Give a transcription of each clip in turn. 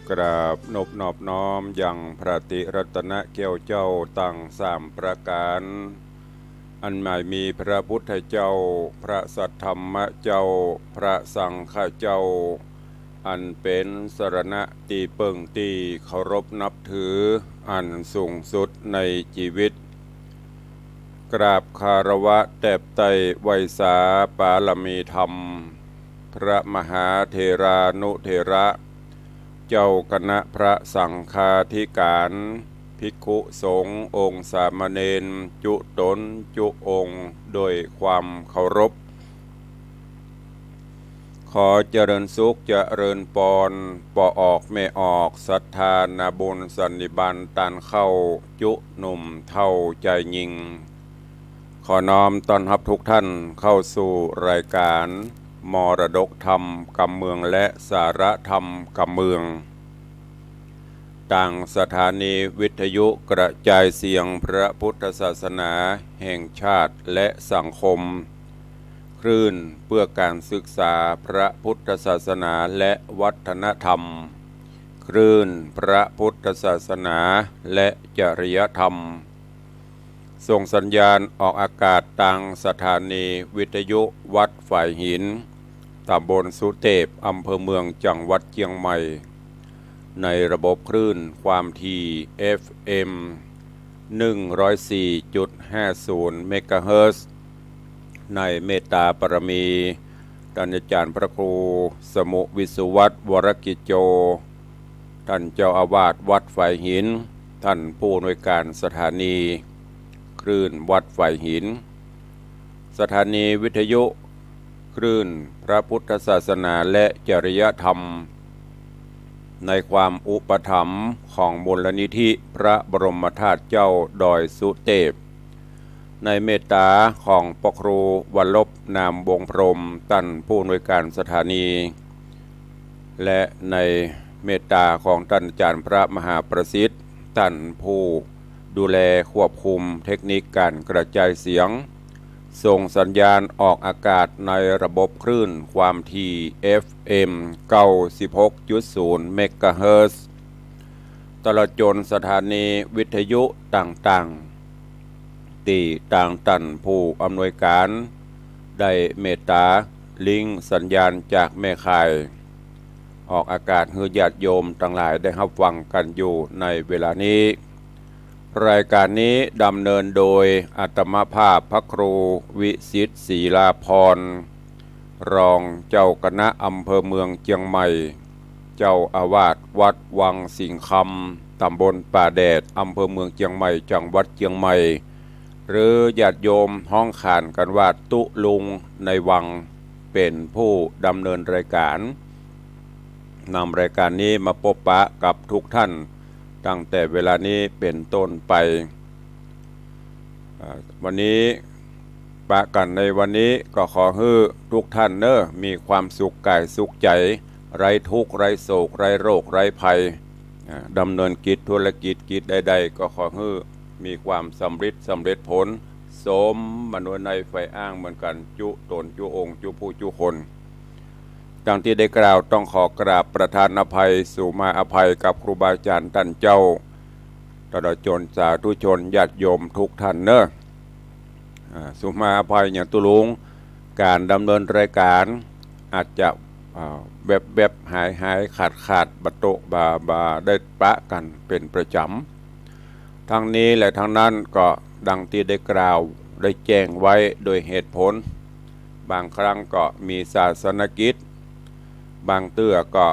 กราบนบนอบน้อมอย่างพระติรัตนเกี่ยวเจ้าตั้งสามประการอันหมายมีพระพุทธเจ้าพระสัทธรรมเจ้าพระสังฆเจ้าอันเป็นสรณะตีเปิงตีเคารพนับถืออันสูงสุดในชีวิตกราบคารวะแตบไตไวยสาปาลมีธรรมพระมหาเถรานุเถระเจ้าคณะพระสังฆาธิการภิกขุสงฆ์องค์สามเณรจุตนจุองค์โดยความเคารพขอเจริญสุขเจริญปอนปอออกไม่ออกศรัทธานาบุญสันนิบาตตันเข้าจุหนุ่มเท่าใจยิงขอน้อมต้อนรับทุกท่านเข้าสู่รายการมรดกธรรมกำเมืองและสาระธรรมกำเมืองต่างสถานีวิทยุกระจายเสียงพระพุทธศาสนาแห่งชาติและสังคมคลื่นเพื่อการศึกษาพระพุทธศาสนาและวัฒนธรรมคลื่นพระพุทธศาสนาและจริยธรรมส่งสัญญาณออกอากาศทางสถานีวิทยุวัดฝ่ายหินตำบลสุเทพอำเภอเมืองจังหวัดเชียงใหม่ในระบบคลื่นความถี่ FM 104.50 เมกะเฮิรตซ์ในเมตตาปรมีท่านอาจารย์พระครูสมุวิสุวัตวรกิจโจท่านเจ้าอาวาสวัดฝ่ายหินท่านผู้อำนวยการสถานีคลื่นวัดฝ่ายหินสถานีวิทยุคลื่นพระพุทธศาสนาและจริยธรรมในความอุปถัมภ์ของมูลนิธิพระบรมธาตุเจ้าดอยสุเทพในเมตตาของพระครูวรลบนามวงพรหมท่านผู้อำนวยการสถานีและในเมตตาของท่านอาจารย์พระมหาประสิทธิ์ท่านผู้ดูแลควบคุมเทคนิคการกระจายเสียงส่งสัญญาณออกอากาศในระบบคลื่นความถี่ FM 96.0 เมกะเฮิรตซ์ตลอดจนสถานีวิทยุต่างๆที่ต่างตันผู้อำนวยการได้เมตตาลิงก์สัญญาณจากแม่ข่ายออกอากาศให้ญาติโยมทั้งหลายได้รับฟังกันอยู่ในเวลานี้รายการนี้ดำเนินโดยอาตมาภาพพระครูวิสิทธิ์ศรีลาภรณ์รองเจ้าคณะอำเภอเมืองเชียงใหม่เจ้าอาวาสวัดวังสิงคำตำบลป่าแดดอำเภอเมืองเชียงใหม่จังหวัดเชียงใหม่หรือญาติโยมห้องขานกันว่าตุลุงในวังเป็นผู้ดำเนินรายการนำรายการนี้มาพบปะกับทุกท่านตั้งแต่เวลานี้เป็นต้นไปวันนี้ปะกันในวันนี้ก็ขอให้ทุกท่านมีความสุขกายสุขใจไร้ทุกข์ไร้โศกไร้โรคไร้ภัยดำเนินกิจธุรกิจใดๆก็ขอให้มีความสำเร็จผลสมมนุษย์ในไฟอ้างเหมือนกันจุตนจุองค์จุผู้จุคนดังที่ได้กล่าวต้องขอกราบประทานอภัยสู่มาอภัยกับครูบาอาจารย์ท่านเจ้าตลอดจนสาธุชนญาติโยมทุกท่านสู่มาอภัยอย่างตุลุงการดำเนินรายการอาจจะแบบหายขาดบัตโตบาได้ปะกันเป็นประจำทั้งนี้และทั้งนั้นก็ดังที่ได้กล่าวได้แจ้งไว้โดยเหตุผลบางครั้งก็มีศาสนกิจบางเตื้อก็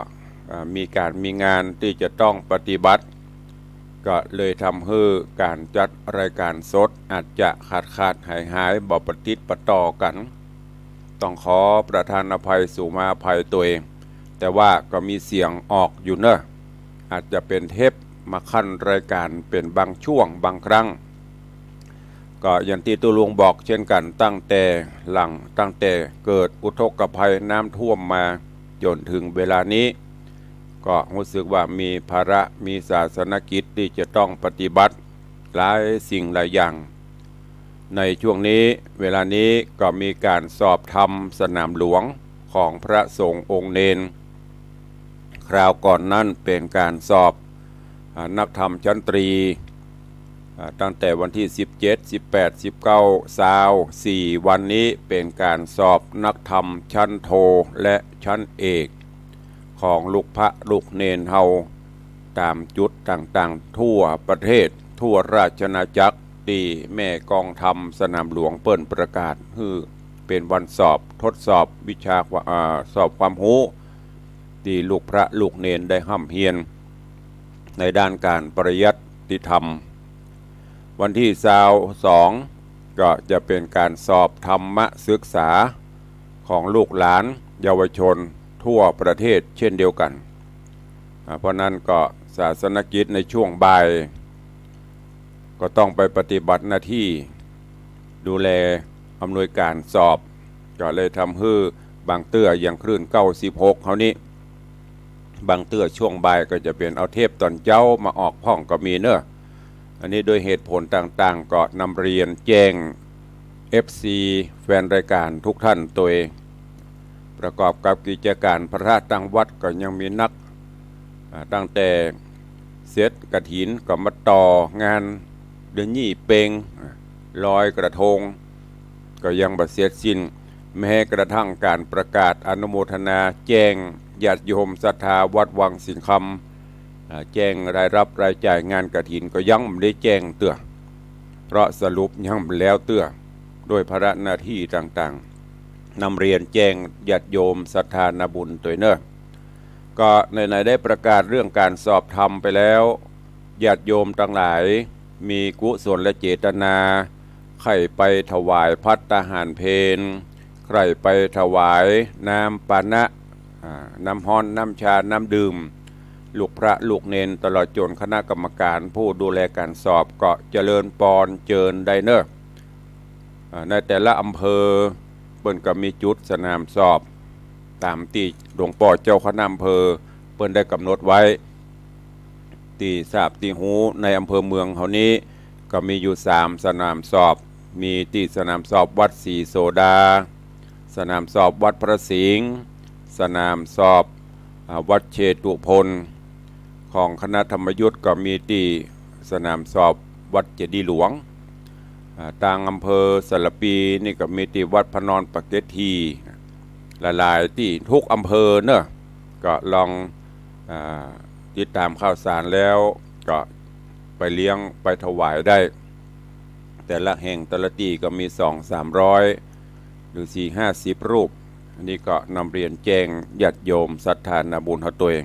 มีงานที่จะต้องปฏิบัติก็เลยทำให้การจัดรายการสดอาจจะขาดหายบ่ปฏิปต่อกันต้องขอประทานอภัยสู่มาอภัยตัวเองแต่ว่าก็มีเสียงออกอยู่อาจจะเป็นเทปมาขั้นรายการเป็นบางช่วงบางครั้งก็อย่างที่ตุลุงบอกเช่นกันตั้งแต่เกิดอุทกภัยน้ำท่วมมาจนถึงเวลานี้ก็รู้สึกว่ามีภาระมีศาสนกิจที่จะต้องปฏิบัติหลายสิ่งหลายอย่างในช่วงนี้เวลานี้ก็มีการสอบธรรมสนามหลวงของพระสงฆ์องค์เนน คราวก่อนนั้นเป็นการสอบนักธรรมชั้นตรีตั้งแต่วันที่17 18 19 20 4วันนี้เป็นการสอบนักธรรมชั้นโทและชั้นเอกของลูกพระลูกเนนเฮาตามจุดต่างๆทั่วประเทศทั่วราชอาณาจักรที่แม่กองธรรมสนามหลวงเปิ้นประกาศคือเป็นวันสอบทดสอบวิชาสอบความรู้ที่ลูกพระลูกเนนได้ห้ำเฮียนในด้านการปริยัติธรรมวันที่22ก็จะเป็นการสอบธรรมศึกษาของลูกหลานเยาวชนทั่วประเทศเช่นเดียวกันเพราะนั้นก็ศาสนกิจในช่วงบ่ายก็ต้องไปปฏิบัติหน้าที่ดูแลอำนวยการสอบก็เลยทำให้บางเตื้ออย่างคลื่น96เขานี้บางเตื้อช่วงบ่ายก็จะเป็นเอาเทพตอนเจ้ามาออกพ่องก็มีเนอะอันนี้โดยเหตุผลต่างๆก็นำเรียนแจ้ง FC แฟนรายการทุกท่านตัวเองประกอบกับกิจการพระราชตั้งวัดก็ยังมีนักตั้งแต่เสร็จกฐินก็มาต่องานเดือนยี่เปงลอยกระทงก็ยังบ่เสร็จสิ้นแม้กระทั่งการประกาศอนุโมทนาแจ้งญาติโยมศรัทธาวัดวังสิงห์คำแจ้งรายรับรายจ่ายงานกฐินก็ยังไม่ได้แจ้งเตื้อเพราะสรุปยังไม่แล้วเตื้อโดยภาระหน้าที่ต่างๆนำเรียนแจ้งญาติโยมศรัทธานาบุญตัวเนอะก็ในได้ประกาศเรื่องการสอบธรรมไปแล้วญาติโยมทั้งหลายมีกุศลและเจตนาใครไปถวายภัตตาหารเพลใครไปถวายน้ำปานะน้ำฮ้อนน้ำชาน้ำดื่มลูกพระลูกเนนตลอดจนคณะกรรมการผู้ดูแลการสอบก็เจริญปอนเจิญไดเนอร์ในแต่ละอำเภอเปิ้นก็มีจุดสนามสอบตามที่หลวงพ่อเจ้าคณะอำเภอเปิ้นได้กำหนดไว้ที่ทราบที่หูในอำเภอเมืองเฮานี้ก็มีอยู่3สนามสอบมีที่สนามสอบวัดศรีโสดาสนามสอบวัดพระสิงห์สนามสอบวัดเชตุพนของคณะธรรมยุทธ์ก็มีที่สนามสอบวัดเจดีย์หลวงต่างอำเภอสระปีนี่ก็มีที่วัดพระนอนปากเกทีหลายๆที่ทุกอำเภอเนอะก็ลองติดตามข่าวสารแล้วก็ไปเลี้ยงไปถวายได้แต่ละแห่งแต่ละที่ก็มี200-300หรือ450รูปอันนี้ก็นำเรียนแจ้งญาติโยมศรัทธานาบุญตัวเอง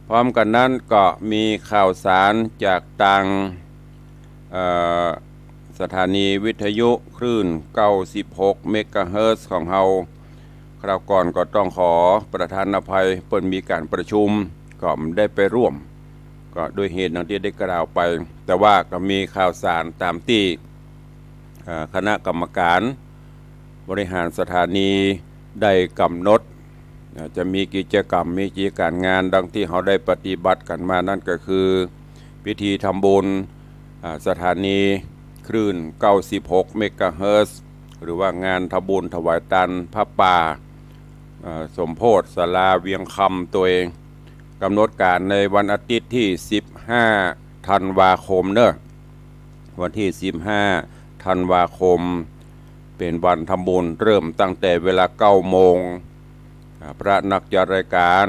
พร้อมกันนั้นก็มีข่าวสารจากต่างสถานีวิทยุคลื่น96 เมกะเฮิรตซ์ของเฮาคราวก่อนก็ต้องขอประธานอภัยเปิดมีการประชุมก็ไม่ได้ไปร่วมก็โดยเหตุที่ได้กล่าวไปแต่ว่าก็มีข่าวสารตามที่คณะกรรมการบริหารสถานีได้กำหนดจะมีกิจกรรมมีกิจการงานดังที่เขาได้ปฏิบัติกันมานั่นก็คือพิธีทำบุญสถานีคลื่น96 เมกะเฮิรตซ์หรือว่างานทำบุญถวายตันพระป่าสมโพธิศาลาเวียงคำตัวเองกำหนดการในวันอาทิตย์ที่15 ธันวาคมเนอะวันที่15 ธันวาคมเป็นวันทำบุญเริ่มตั้งแต่เวลา9 โมงพระนักจัดรายการ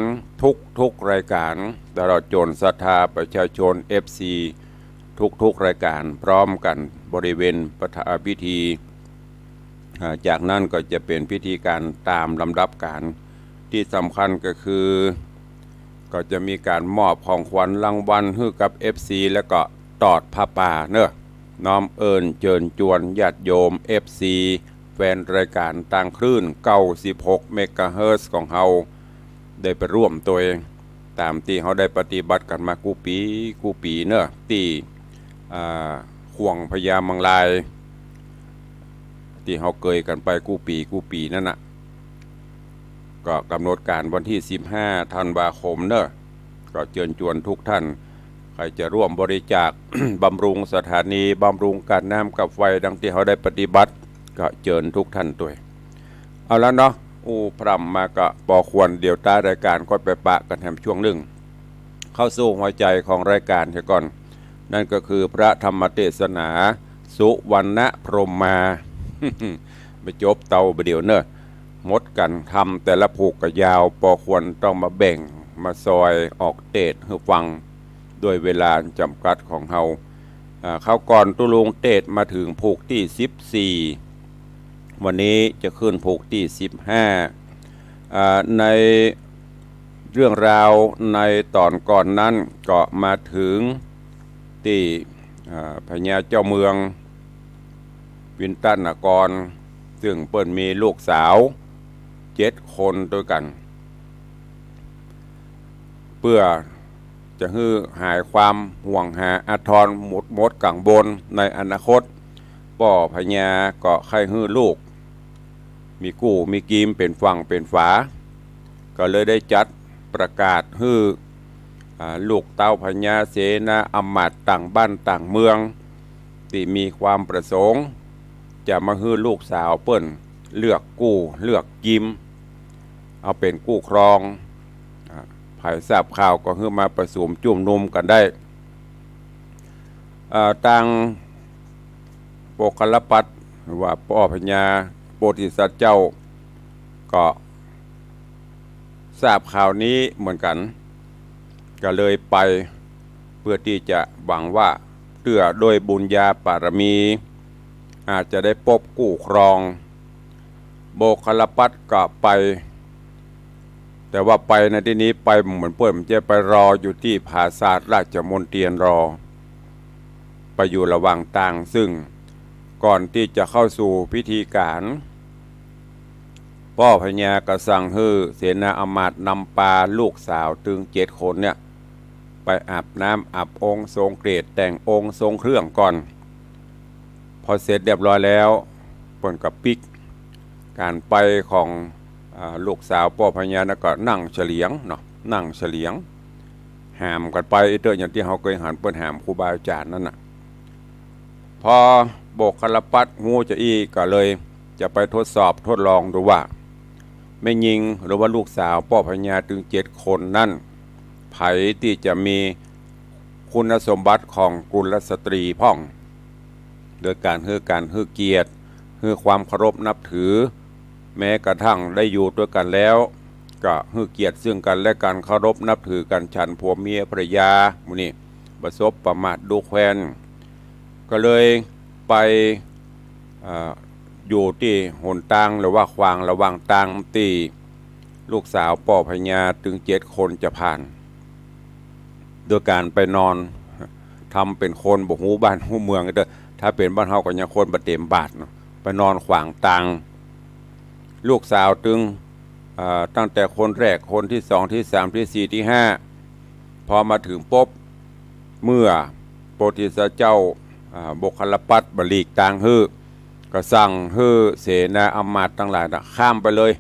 ทุกรายการตลอดจนศรัทธาประชาชน FC ทุกรายการพร้อมกันบริเวณพิธีจากนั้นก็จะเป็นพิธีการตามลำดับการที่สำคัญก็คือก็จะมีการมอบของขวัญรางวัลให้กับ FC แล้วก็ตอดผ้าป่าเนอะน้อมเอิญเจิญจวนญาติโยม FC แฟนรายการต่างคลื่น96 เมกะเฮิรตซ์ของเฮาได้ไปร่วมตัวเองตามที่เขาได้ปฏิบัติกันมากูปีเนอะที่ห่วงพญามังลายที่เขาเกยกันไปกูปีนั่นน่ะก็กำหนดการวันที่15 ธันวาคมเนอะก็เชิญชวนทุกท่านใครจะร่วมบริจาค บำรุงสถานีบำรุงการน้ำกับไฟดังที่เขาได้ปฏิบัติก็เชิญทุกท่านด้วยเอาแล้วเนาะ พร่ำมาก็ปอควรเดี๋ยวต้ารายการก็ไปปะกันแถมช่วงหนึ่งเข้าสู่หัวใจของรายการเสียก่อน นั่นก็คือพระธรรมเทศนาสุวรรณพรหมมา ไปจบเตาไปเดี๋ยวเนอะมดกันทำแต่ละผูกก็ยาวปอควรต้องมาแบ่งมาซอยออกเทศให้ฟังด้วยเวลาจำกัดของเฮาเข้าก่อนตุลุงเทศมาถึงผูกที่14วันนี้จะขึ้นผูกที่15ในเรื่องราวในตอนก่อนนั้นก็มาถึงที่พญาเจ้าเมืองวินตันกรซึ่งเปิ้นมีลูกสาว7 คนด้วยกันเพื่อจะให้หายความห่วงหาอาทรหมดกังบนในอนาคตป่อพญาก็ใครให้ลูกมีกู้มีกีมเป็นฝั่งเป็นฝาก็เลยได้จัดประกาศให้ลูกเต้าพญาเสนาอำมาตย์ต่างบ้านต่างเมืองที่มีความประสงค์จะมาให้ลูกสาวเปิ้นเลือกกู้เลือกกิมเอาเป็นกู้ครองภายทราบข่าวก็ให้มาประสุมจุ่มนุมกันได้ตังโปกลปัตหรือว่าป่อพญาโพธิสัตว์เจ้าก็ทราบข่าวนี้เหมือนกันก็เลยไปเพื่อที่จะหวังว่าเพื่อโดยบุญญาบารมีอาจจะได้พบกู้ครองโบกลปัตก็ไปแต่ว่าไปในที่นี้ไปเหมือนเพื่อนจะไปรออยู่ที่ปราสาทราชมนเทียนรอไปอยู่ระหว่างต่างซึ่งก่อนที่จะเข้าสู่พิธีการพ่อพญากระสั่งให้เสนาอมาตย์นำปลาลูกสาวถึง7 คนเนี่ยไปอาบน้ำอาบองค์ทรงเกรดแต่งองค์ทรงเครื่องก่อนพอเสร็จเรียบร้อยแล้วเปิ่นกับปิกการไปของลูกสาวพ่อพญานะก็นั่งเฉลียงเนาะนั่งเฉลียงหามกันไปเตออย่างที่เขาเคยหันเปิ้นหามครูบาอาจารย์นั่นน่ะพอโบกคลปัดงูจะอีก็เลยจะไปทดสอบทดลองดูว่าไม่ยิงหรือว่าลูกสาวพ่อพญาถึง7 คนนั่นไผที่จะมีคุณสมบัติของกุลสตรีพ่องโดยการให้เกียรติให้ความเคารพนับถือแม้กระทั่งได้อยู่ด้วยกันแล้วก็ให้เกียรติซึ่งกันและการเคารพนับถือกันฉันผัวเมียภรรยามุนี่ประสบประมาทดูแควนก็เลยไปอยู่ที่หนทางหรือว่าขวางระหว่างทางที่ลูกสาวป่อพญาถึง7 คนจะผ่านโดยการไปนอนทำเป็นคนบ่ฮู้บ้านฮู้เมืองเด้อถ้าเป็นบ้านเฮาก็ยังคนบ่เต็มบาทเนาะไปนอนขวางทางลูกสาวถึงตั้งแต่คนแรกคนที่2ที่3ที่4ที่5พอมาถึงปุ๊บเมื่อโพธิสัตว์เจ้าโบกคลปัตบลีกต่างฮื้อก็สั่งฮื้อเสนาอำมาตย์ทั้งหลายข้ามไปเลย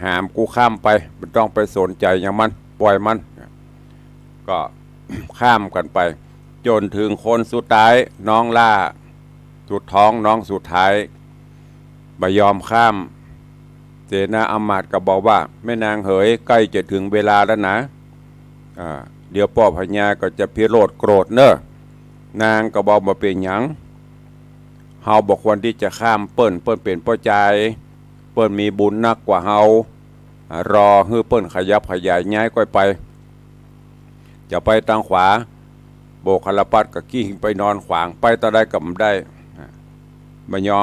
หามกูข้ามไปไม่ต้องไปสนใจอย่างมันปล่อยมันก็ ข้ามกันไปจนถึงคนสุดท้ายน้องล่าสุดท้องน้องสุดท้ายไม่ยอมข้ามเสนาอำมาตย์ก็บอกว่าแม่นางเหยใกล้จะถึงเวลาแล้วนะเดี๋ยวพ่อพญาก็จะพิโรธโกรธเนอะนางก็บอกมาเป็นหยังเฮาบอกควรที่จะข้ามเปิ้นเป็นพ่อใจเปิ้นมีบุญนักกว่าเฮารอให้เปิ้นขยับขยายย้ายก้อยไปจะไปทางขวาโบกคลปัดก็กิ้งไปนอนขวางไปตะได้กับได้บ่ยอ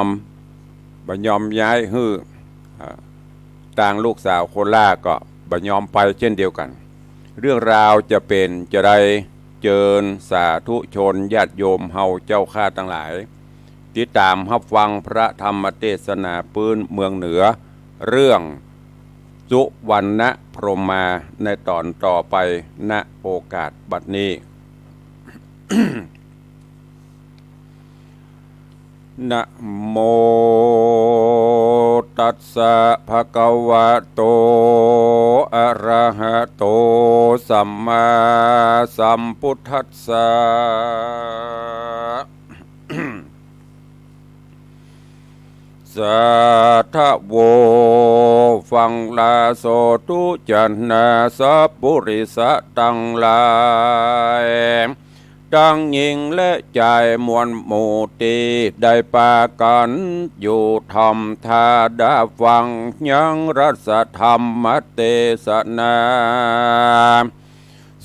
มย้ายฮื้อต่างลูกสาวโคล่าก็บ่ยอมไปเช่นเดียวกันเรื่องราวจะเป็นจะได้เจิญสาธุชนญาติโยมเฮาเจ้าข้าทั้งหลายติดตามรับฟังพระธรรมเทศนาปื้นเมืองเหนือเรื่องสุวรรณพรหมมาในตอนต่อไปณโอกาสบัดนี้ นะโมตัสสะภะคะวะโตอะระหะโตสัมมาสัมพุทธัสสะ สาธโวฟังลาโสตุจันนาสัพปุริสะตังหลายดังหญิงและใจมวลหมู่ตีได้ปากันอยู่ธรรมทาดาฟังยังรัสธรรมเตสนา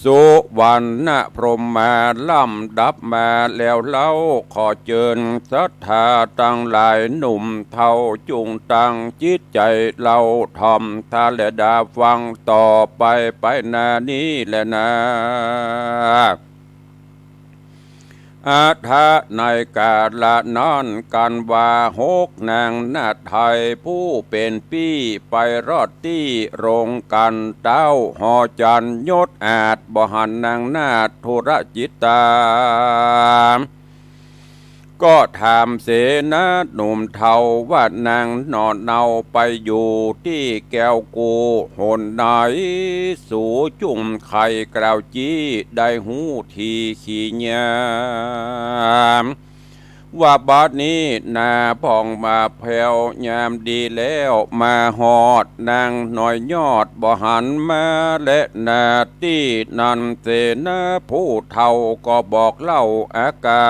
สุวรรณพรหมมาล่ำดับมาแล้วเล่าขอเจิญศรัทธาตั้งหลายหนุ่มเท่าจุงตั้งจิตใจเราทอมทาและดาฟังต่อไปนานี้แหละนะอาทะในกาละนอนกันว่าหกนางนาไทยผู้เป็นปี้ไปรอดที่โรงกันเต้าหอจันยศอาจบหันนางนาธุรจิตตาก็ถามเสนาหนุ่มเทาว่านางนอนเนาไปอยู่ที่แก้วกูหนไหนสูจุ่มไข่กล่าวจี้ได้หูทีขี้ยามว่าบัดนี้นาพ่องมาแผ่วยามดีแล้วมาหอดนางหน่อยยอดบ่หันมาและนาที่นันเสนาผู้เฒ่าก็บอกเล่าอากา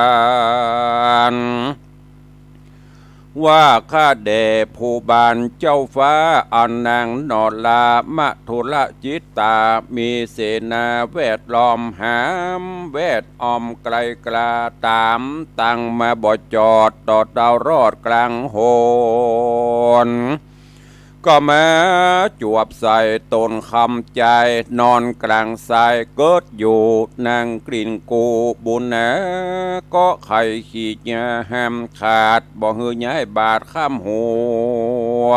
รว่าข้าแด่ผู้บานเจ้าฟ้าอันนางนอลามะทุละจิตตามีเสนาแวดล้อมหามแวดอ้อมไกลกลาตามตั้งมาบ่จอดต่อดาวรอดกลางโหนก็มาจวบใส่ตนคำใจนอนกลางทรายเกิดอยู่นางกลิ่นกูบุญนะก็ไข่ขีดยาห้ามขาดบ่หือย้ายบาดข้ามหัว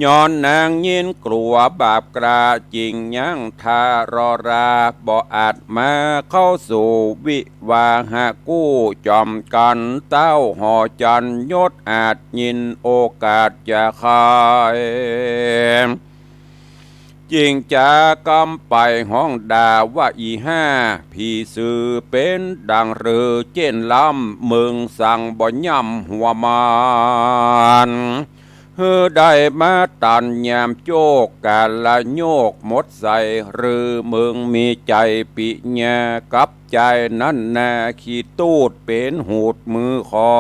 ย้อนนางยินกลัวบาปกราจริงยังทารอราบ่อาจมาเข้าสู่วิวาหากู้จอมกันเต้าหอจันยศอาจยินโอกาสจะคายจริงจากำไปห้องดาว่าอีห้าพี่สื่อเป็นดังเรือเจนล้ำมึงสั่งบ่ย่ำหัวมานเฮือได้มาตันยามโจกกาละโยกหมดใส่หรือมึงมีใจปิญากับใจนั่นนาขี้ตูดเป็นหูดมือคอ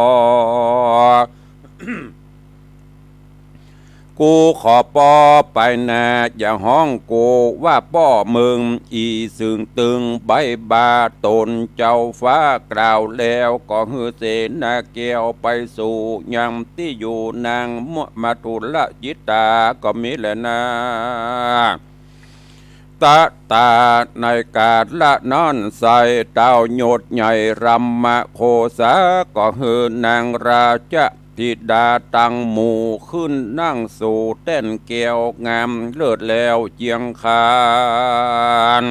กูขอป้อไปนาอย่าห้องกูว่าป้อมึงอีสึงตึงใบบาตนเจ้าฟ้ากล่าวแล้วก็ฮือเสนาเกียวไปสู่ยังที่อยู่นางมาทุละจิตตาก็มีแหละนะตาในกาดละนอนใส่เต้าโยดใหญ่รำมะโคสาก็ฮือนางราชธิดาตั้งหมู่ขึ้นนั่งสู่เต้นเกี่ยวงามเลิศแล้วเจียงคาน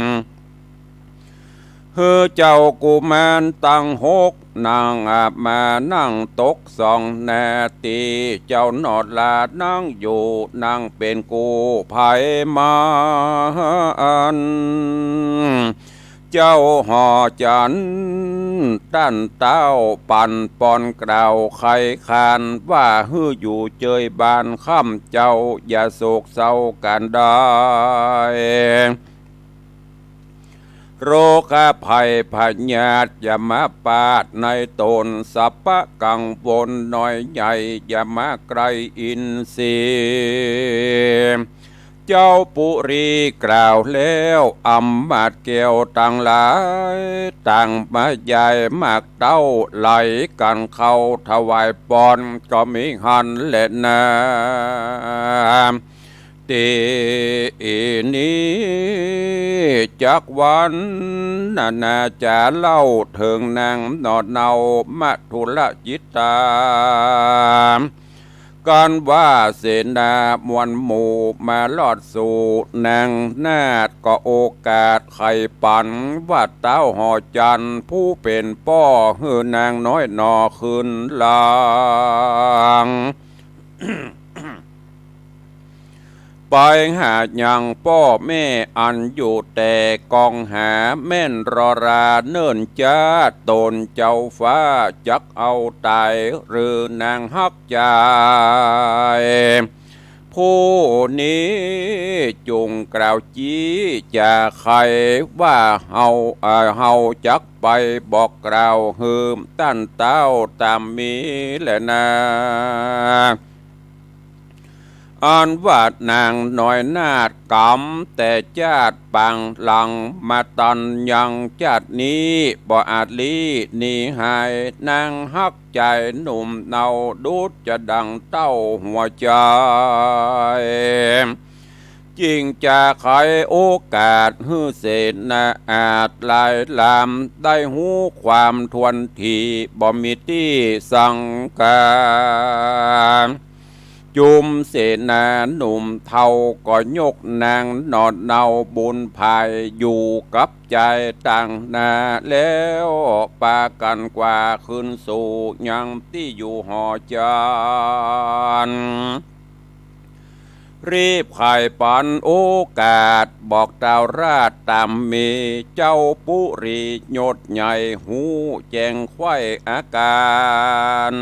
เฮือเจ้ากุมารตั้งหกนางอาบมานั่งตกสองนาทีเจ้านอดลานั่งอยู่นั่งเป็นกูภัยมาอันเจ้าหอจันตั้นเต้าปั่นปอนกล่าวไขคานว่าฮืออยู่เจยบานค่ำเจ้าอย่าโศกเศร้ากันได้โรคภัยพญาตอย่ามาปาดในตนสัพพะกังวลน้อยใหญ่อย่ามาไกลอินทรีย์เจ้าปุรีกล่าวแล้วอำมาตย์เกี่ยวต่างหลายต่างมาใหญ่มากเต้าไหลกันเข้าถวายปอนก็มีหันและนาตีนี้จักวันนาจะเล่าถึงนางนอดเนามัทุละจิตตาการว่าเสนามวลหมู่มาลอดสู่นางนาดก็โอกาสไข่ปันว่าเต้าหอจันผู้เป็นป้อหือนางน้อยนอขึ้นลาง ไปหายังพ่อแม่อันอยู่แต่กองหาแม่นรอราเนิ่นจ้าตนเจ้าฟ้าจักเอาตายหรือนางฮักใจผู้นี้จงกล่าวจี้จะใครว่าเฮาจักไปบอกกล่าวหืมตั้นเต้าตามมีแหละนาอันวาดนางน้อยนาดกำแต่จาดปังหลังมาตันยังจาดนี้บ่อาจลีหนีหายนางฮักใจหนุ่มเนาดูดจะดังเต้าหัวใจจริงจะไขโอกาสฮื้อเศษนาอาจลายลามได้หูความทวนทีบ่มีที่สังการจุมเสนาหนุ่มเทาก็ยกนางนอนเนาบุญภายอยู่กับใจตั้งนาแล้วปากันกว่าขึ้นสู่ยังที่อยู่หอจานรีบไข่ปันโอกาสบอกดาวราชตามมีเจ้าปุรีโยดใหญ่หูแจงไข้อาการ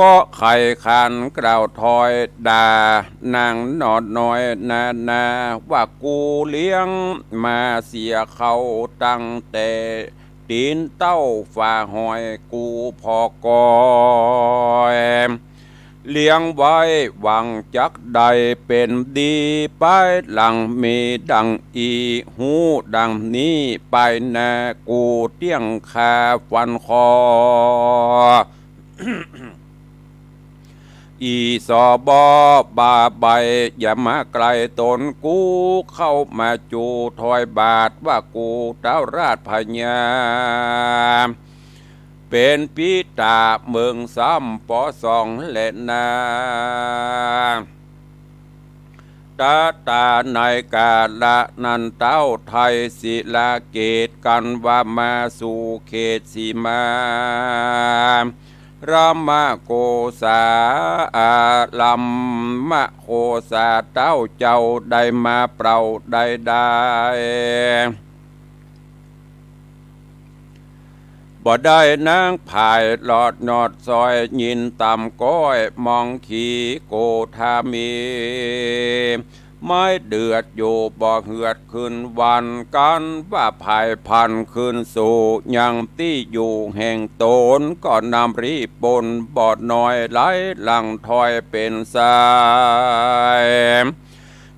ก็ไข่ขันกล่าวถอยด่านางนอดน้อยนาว่ากูเลี้ยงมาเสียเขาตั้งแต่ตีนเต้าฝ่าหอยกูพอกอยเลี้ยงไว้หวังจักใดเป็นดีไปหลังมีดังอีหูดังนี้ไปนากูเตี้ยงคาฟันคอ อีสอบอบาใบอย่ามาไกลตนกูเข้ามาจูถอยบาทว่ากูเต้าราชพญาเป็นปีตาเมืองซ้ำปอสองและนาตาในกาละนันเต้าไทยศิลาเกตกันว่ามาสู่เขตสีมารามาโกษาลัมมะโคสาเต้าเจ้าได้มาเปล่าได้บ่ได้นางผายหลอดนอดซอยยินต่ำก้อยมองขีโกธามีไม่เดือดอยู่บ่เหือดขึ้นวันกันว่าภายพันขึ้นสู่ยังที่อยู่แห่งตนก็นำรีปนบอดน้อยไหลหลังถอยเป็นสาย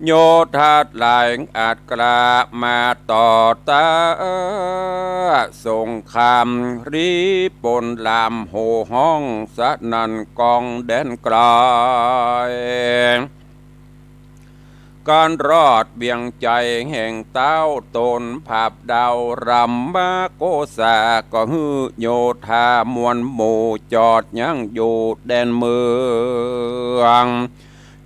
โยธาหลายอาจกล้ามาต่อตาสงครามรีปนลามโหห้องสะนันกองแดนไกลการรอดเบี่ยงใจแห่งเต้าตนภาพดาวรำมาโกษาก็ฮือโยธามวลหมู่จอดยังอยู่แดนเมือง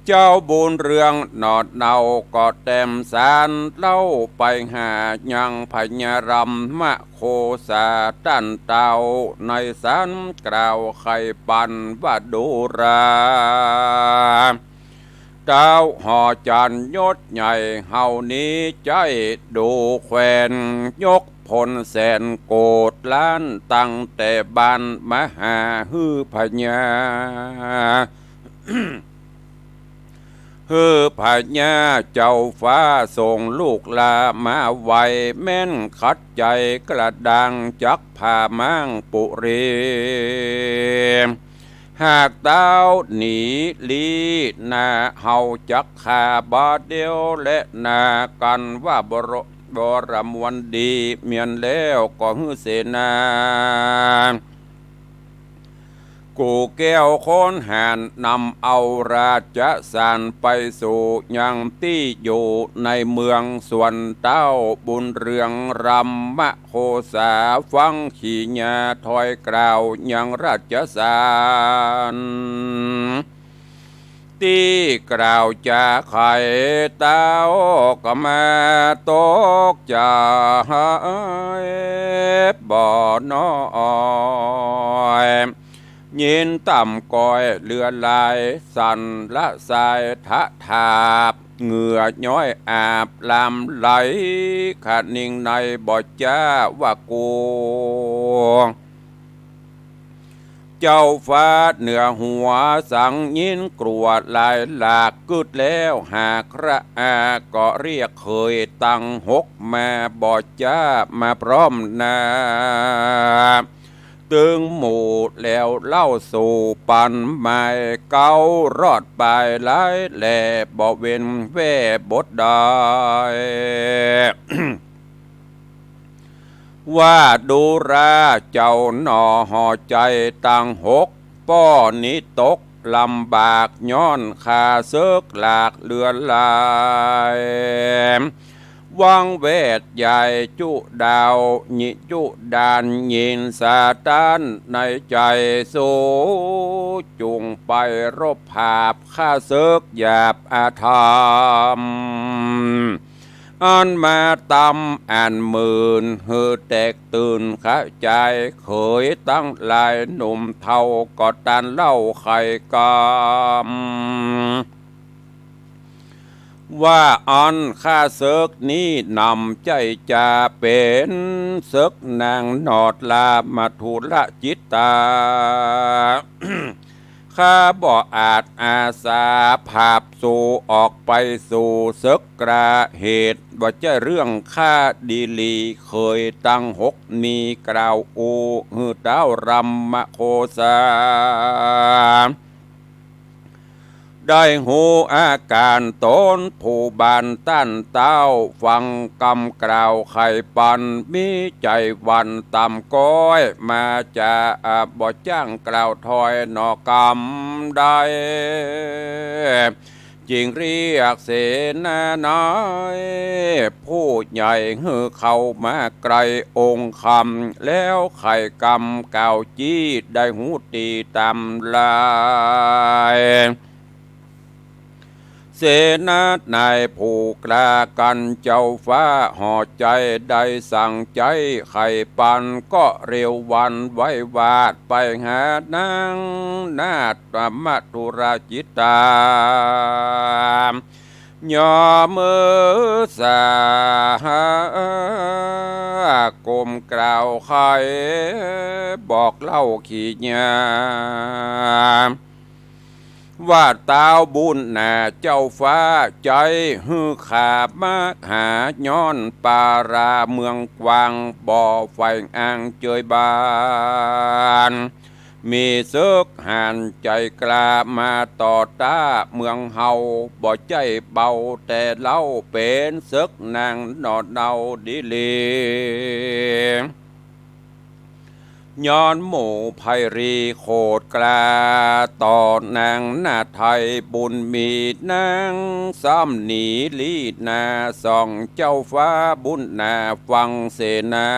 เจ้าบุญเรืองนอดเนาก็เต็มสารเล่าไปหายังพญารำมะโคสาตันเต้าในสันกล่าวไข่ปันว่าดูราเจ้าหอจันยศใหญ่เฮานี้ใจดูแควนยกพลแสนโกดล้านตั้งแต่บ้านมหาฮือพญา ฮือพญาเจ้าฟ้าส่งลูกลามาไวแม่นขัดใจกระดังจักพามังปุรีหากเต้าหนีลีนาเฮาจักขาบาดเดียวและนากันว่าบรมวันดีเมียนแล้วก็ฮือเสนากูแก้วโคนหานนำเอาราชสารไปสู่ยังที่อยู่ในเมืองส่วนเต้าบุญเรืองรำมะโคสาฟังขี่ญาถอยกล่าวยังราชสารที่กล่าวจะไข่เต้าก็มาตกจะหายบ่อน้อย ยินต่ำกอยเรือลายสันละสายทะทาบเหงื่อย้อยอาบลำไหลขาดนิ่งในบ่จ้าว่ากูเจ้าฟ้าเหนือหัวสังยินกรวดลายหลากกึดแล้วหากพระอาก็เรียกเคยตั้งหกมาบ่จ้ามาพร้อมนาตึงหมู่แล้วเล่าสู่ปันไม่เก้ารอดไปหลายแหล่บ่เว้นแว่บดได้ ว่าดูราเจ้าหนอห่อใจตั้งหกป้อนี้ตกลำบากย้อนขาเซึกหลากเลือนลายวังเวทใหญ่จุดาวญิจุดานยินสาตานในใจสู้จุงไปรบภาพข้าศึกหยาบอาธรรมอันมาตำอ่านหมื่นหือแตกตื่นข้าใจเคยตั้งลายหนุ่มเท่าก็ตันเล่าไข่กำว่าอันข้าศึกนี้นำใจจะเป็นศึกนางนอดลามาทุละจิตตา ข้าบ่อาจอาสาภาพสู่ออกไปสู่ศึกกระเหตุว่าจะเรื่องข้าดีลีเคยตั้งหกมีกล่าวอูหือเต้ารำมะโคสาได้หูอาการตนผู้บานตั้นเต้าฟังกำกล่าวไข่ปันมีใจวันต่ำก้อยมาจะบ่จ้างกล่าวถอยนอกรรมได้จิงเรียกเสนาน้อยผู้ใหญ่หือเข้ามาไกลองค์คำแล้วไข่กำเก่าจี้ได้หูตีตำลายเสนานายผู้กล้ากันเจ้าฟ้าห่อใจได้สั่งใจไข่ปันก็เร็ววันไว้วาดไปหานางนาฏมัทุราจิตายอมือสากลมกล่าวไข่บอกเล่าขี้ยาว่าตาวบุญน่ะเจ้าฟ้าใจฮือขามาหาย้อนปาราเมืองกวางบ่อไฟอ่างเจยบานมีซึกหันใจกล้ามาต่อตาเมืองเฮาบ่ใจเบาแต่เล่าเป็นซึกนางนอดเนาดิลีย้อนหมู่ไพรีโคดกลาต่อนางนาไทยบุญมีนางซ้ำหนีลีนาส่องเจ้าฟ้าบุญนาฟังเสนา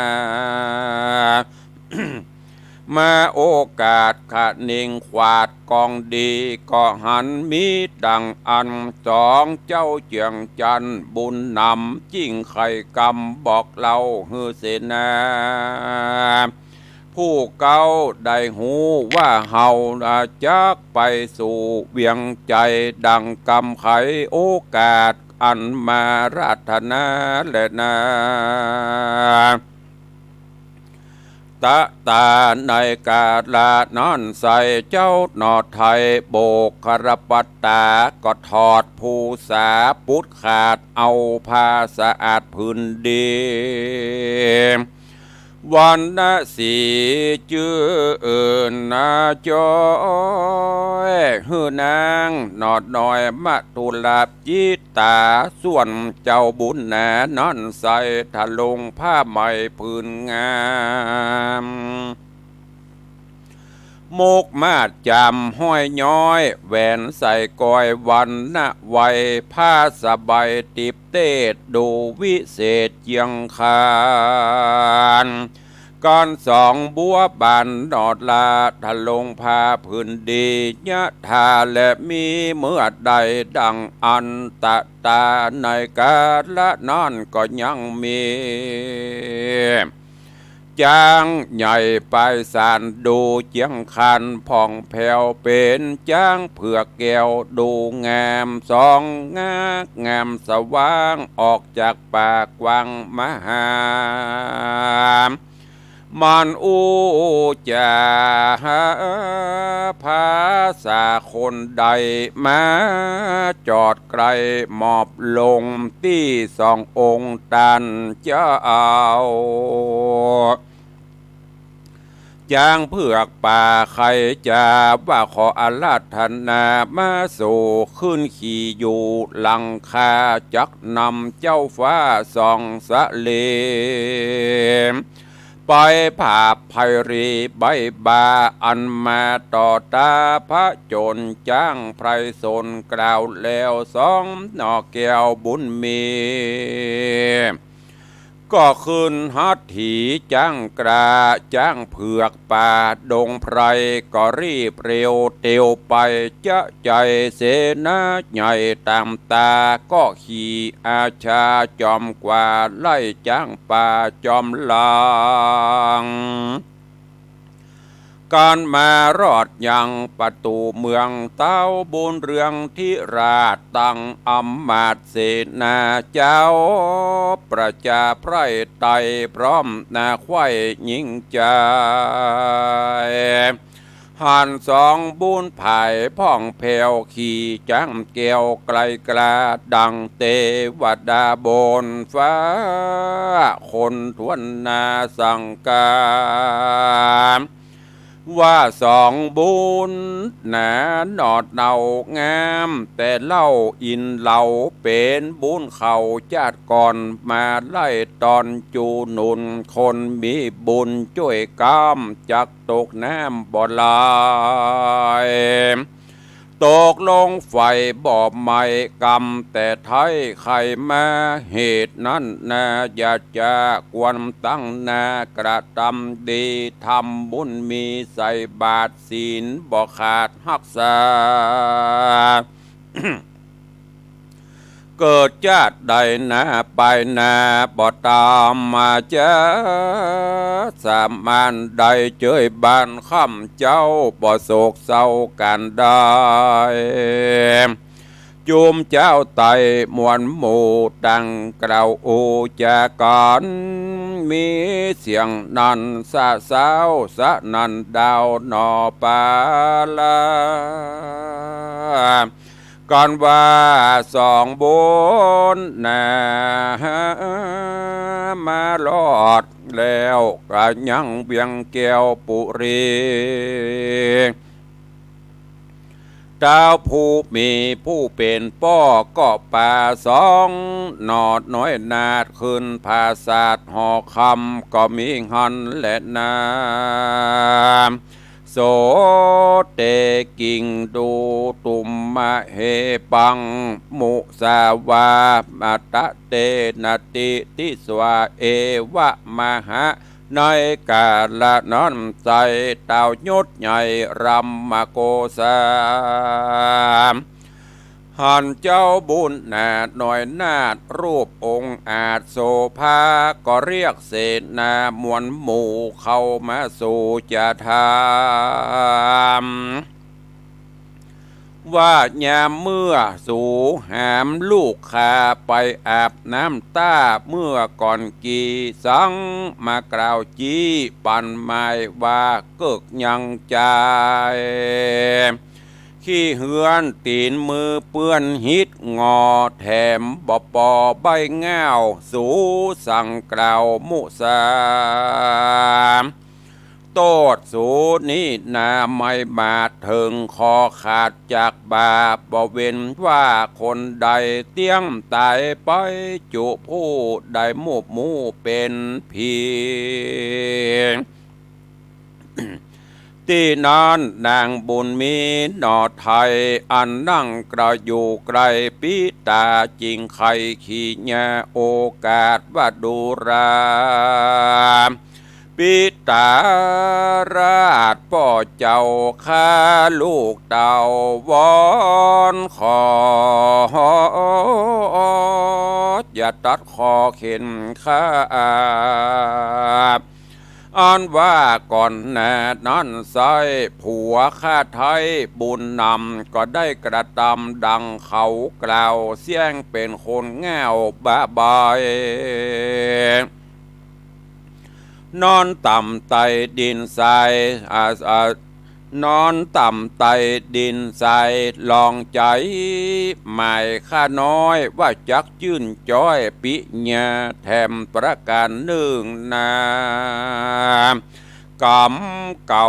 มาโอกาสขะนิ่งขวาดกองดีก็หันมีดังอันสองเจ้าเจียงจันบุญนำจิ้งไข่กำบอกเล่าฮือเสนาผู้เก่าได้หูว่าเฮาจักไปสู่เวียงใจดังกำไขโอกาสอันมารัตนาและนาตะตาในกาลานอนใส่เจ้าหนอไทยโบกคารปัตตาก็ถอดผู้สาปุดขาดเอาผ้าสะอาดพื้นดีวันนาสีจื้อนาจอยฮือนางนอดน้อยมาตุลาบจิตตาส่วนเจ้าบุญนานอนใส่ทะลงผ้าใหม่พื้นงามโมกมาดจำห้อยย้อยแหวนใส่กอยวันนะไวผ้าสบายติบเตดดูวิเศษเจียงคานก่อนสองบัวบานดอดลาทะลงพาพื้นดียะทาและมีเมื่อใดดังอันตะตาในกาละนอนก็ยังมี จางใหญ่ไปสานดูเจียงคันผ่องแผ่วเป็นจ้างเผือกแก้วดูงามสองงางามสว่างออกจากปากวังมหามันอูจาภาษาคนใดมาจอดไกลหมอบลงที่สององค์ตันเจ้าจางเผือกป่าใครจะว่าขออาราธนามาสู่ขึ้นขี่อยู่หลังคาจักนำเจ้าฟ้าส่องสะเลไปผ่าภัยรีใบบาอันมาต่อตาพระโจรจ้างไพรสนกล่าวแล้วสองนอแก้วบุญมีก็ขึ้นฮัตถีจ้างกราจ้างเผือกป่าดงไพรก็รีบเร็วเตียวไปจะใจเสนาใหญ่ตามตาก็ขี่อาชาจอมกว่าไล่จ้างป่าจอมหลังการมารอดยังประตูเมืองเต้าบุญเรืองที่ราชตั้งอำมาตย์เสนาเจ้าประชาไพร่ไตพร้อมนาไข่ยิ่งใจหันสองบุญไผ่พ่องแผ่วขี่จังแก้วไกลกลาดังเทวดาบนฟ้าคนทวนนาสังกามว่าสองบุญหนาหนอดเนา งามแต่เล่าอินเหล่าเป็นบุญเขาจาดก่อนมาไล่ตอนจูหนุนคนมีบุญช่วยกามจักตกน้ำบ่ลายตกลงไฟบ่อไม่กรรมแต่ไทยใครมาเหตุนั้นนาอย่าจะกวนตั้งนากระทำดีทำบุญมีใส่บาตรศีลบ่ขาดรักษา เกิดชาติใดนาไปนาบ่ตามมาจะสามานใดเจยบ้านค่ำเจ้าบ่โศกเศร้ากันได้จุมเจ้าไตมวลหมู่ตั้งกล่าวโอจากรมีเสียงนันสะสาวสะนันดาวนอปาลาก่อนว่าสองบุญนามาลอดแล้วก็ยังเบียงแก้วปุรีเจ้าผู้มีผู้เป็นป้อก็ป่าสองนอดน้อยนาดขึ้นภาษาหอคำก็มีหันและนาโสเตกิงดูตุมมะเฮปังมุสาวามาตะเตนติติสวาเอวะมหะในกาละนอนใจเต่ายุดใหญ่รำมาโกสามหันเจ้าบุญนาดหน่อยนาดรูปองค์อาจโสภาก็เรียกเสนามวลหมู่เข้ามาสู่จะทำว่ายามเมื่อสู่หามลูกขาไปอาบน้ำตาเมื่อก่อนกี่สังมากล่าวจี้ปันไม้ว่าเกิกยังใจขี้เหือนตีนมือเปื้อนหิดงอแถมบ่ปอใบเงาสูสั่งกล่าวมุสามโตดสูนี้นาไม่มาถึงคอขาดจากบาปบ่เว้นว่าคนใดเตี้ยงตายไปจุผู้ใดมูบมูเป็นผีที่นั้นนางบุญมีหนอไทยอันนั่งกระอยู่ไกลปิตาจริงใครขี้แงโอกาสว่าดูราปิตาราชพ่อเจ้าข้าลูกเต่าวอนขออย่าตัดคอเข็นข้า อันว่าก่อนแน่นั้นไซผัวข้าไทยบุญนำก็ได้กระทำดังเขากล่าวเสียงเป็นคนแง่วบ้าบายนอนต่ำไตดินทรายนอนต่ำไตดินทรายลองใจหมายข้าน้อยว่าจักยื่นจ้อยปิญาแถมประการหนึ่งนากรรมเก่า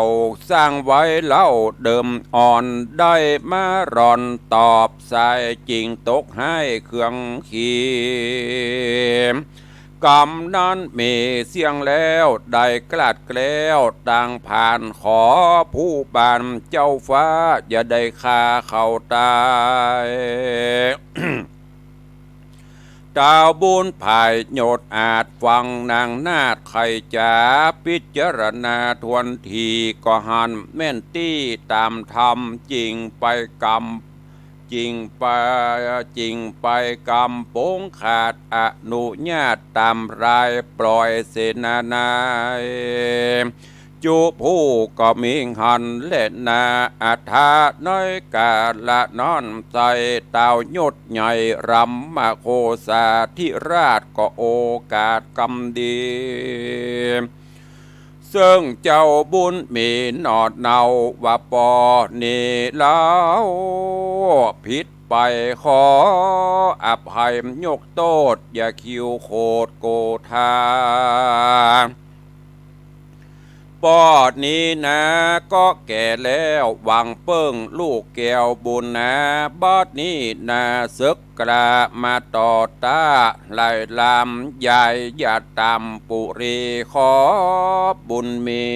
สร้างไว้เล่าเดิมอ่อนได้มารอนตอบสายจริงตกให้เครื่องขีกรรมนั้นมีเสียงแล้วได้กลัดแกล้วต่างผ่านขอผู้บานเจ้าฟ้าอย่าได้ฆ่าเขาตายดาวบุญภายโยดอาจฟังนางนาดไข่จ๋าพิจารณาทวนทีก็หันแม่นตี้ตามธรรมจริงไปกรรมจริงไปกรรมโป้งขาดอนุญาตตามรายปล่อยเสนานายจูผู้ก็มีหันเล่นนาอัฐาน้อยกาละนอนใจเต่ายดใหญ่รำมาโคสาธิราชก็โอกาสกำดีซึ่งเจ้าบุญมีหนอดเนาว่าปอนี่แล้วผิดไปขออภัยยกโทษอย่าคิวโคดโกธาปอดนี้นะก็แก่แล้วหวังเปิ้งลูกแก้วบุญนะบอดนี้นะซึกกระมาต่อตาไล่ลำใหญ่อย่าตำปุรีขอบุญมี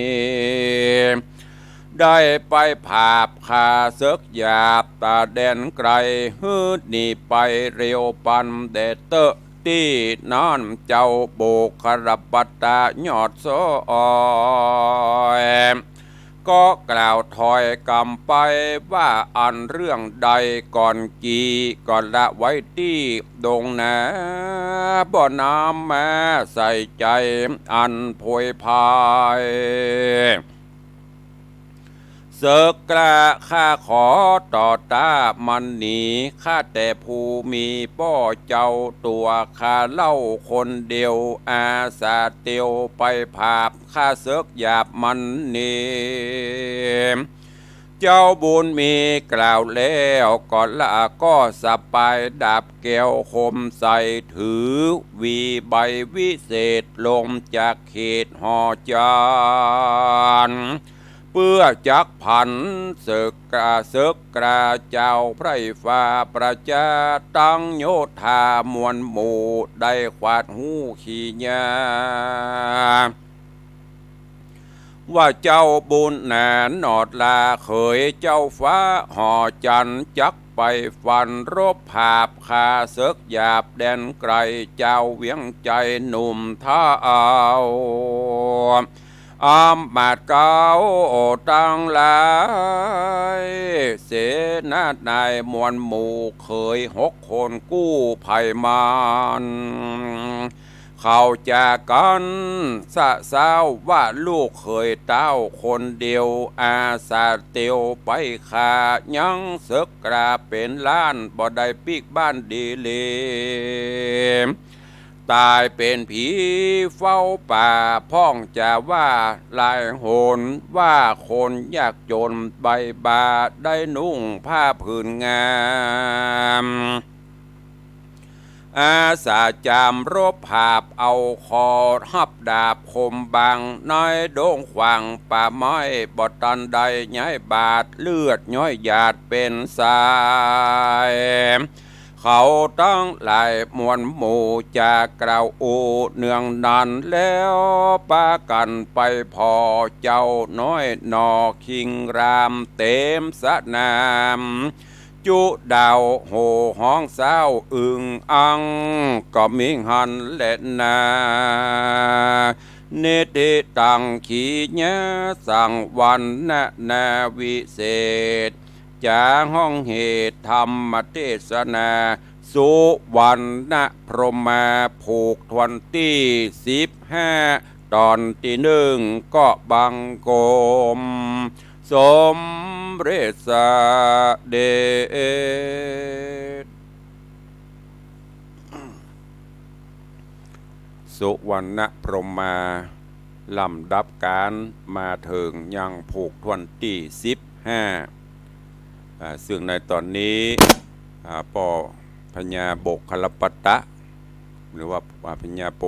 ได้ไปผาบขาเสกหยาบตาแดนไกลฮืดนี่ไปเร็วปันเดเตอที่นอนเจ้าโบกคารปัตตายอดโซก็กล่าวถอยกำไปว่าอันเรื่องใดก่อนกี่ก่อนละไว้ที่ดงนาบ่อน้ำมาใส่ใจอันโพยพายเสกกระข้าขอต่อตามันหนีข้าแต่ผู้มีป้อเจ้าตัวข้าเล่าคนเดียวอาสาเตียวไปผาบข้าเสกหยาบมันหนีเจ้าบุญมีกล่าวแล้วก่อนละก็สบายดาบแก้วคมใส่ถือวีใบวิเศษลงจากเขตหอจานเพื่อจักพันศึกกระเจ้าไพร่ฟ้าประจาตั้งโยธามวลหมู่ได้ขวาดหูขี้ยาว่าเจ้าบุญแหนนอดลาเขยเจ้าฟ้าห่อจันจักไปฟันรบผาบคาเสกหยาบแดนไกลเจ้าเวียงใจหนุ่มท่าเอาอามมาดเก่าตั้งหลายเสนานายมวลหมู่เคย6 คนกู้ภัยมันเขาจากกันสะสาวว่าลูกเคยเต้าคนเดียวอาสาเตียวไปขายังเสกกราเป็นล้านบ่ได้ปีกบ้านดีเลยตายเป็นผีเฝ้าป่าพ้องจะว่าลายโหนว่าคนยากจนใบบาได้นุ่งผ้าผืนงามอาสาจามรบผาบเอาคอหับดาบคมบางน้อยโด่งขวางป่าไม้บดตันใดย้ายบาดเลือดย้อยหยาดเป็นสายเขาตั้งหลายมวลหมู่จากกล่าวโอเนืองนันแล้วปากันไปพอเจ้าน้อยนอคิงรามเต็มสนามจุดาวโหห้องเศร้าอึงอังก็มิหันเล่นนาเนติตังขีญะสังวันนาวิเศษจาห้องเหตุธรรมเทศนาสุวรรณพรหมาผูกทวนที่15 ตอนที่หนึ่งก็บังกรมสมเร็จเดชสุวรรณพรหมาลำดับการมาถึงยังผูกทวนที่15ซึ่งในตอนนี้ปอพญาโบกคลปตะหรือว่าพญาโ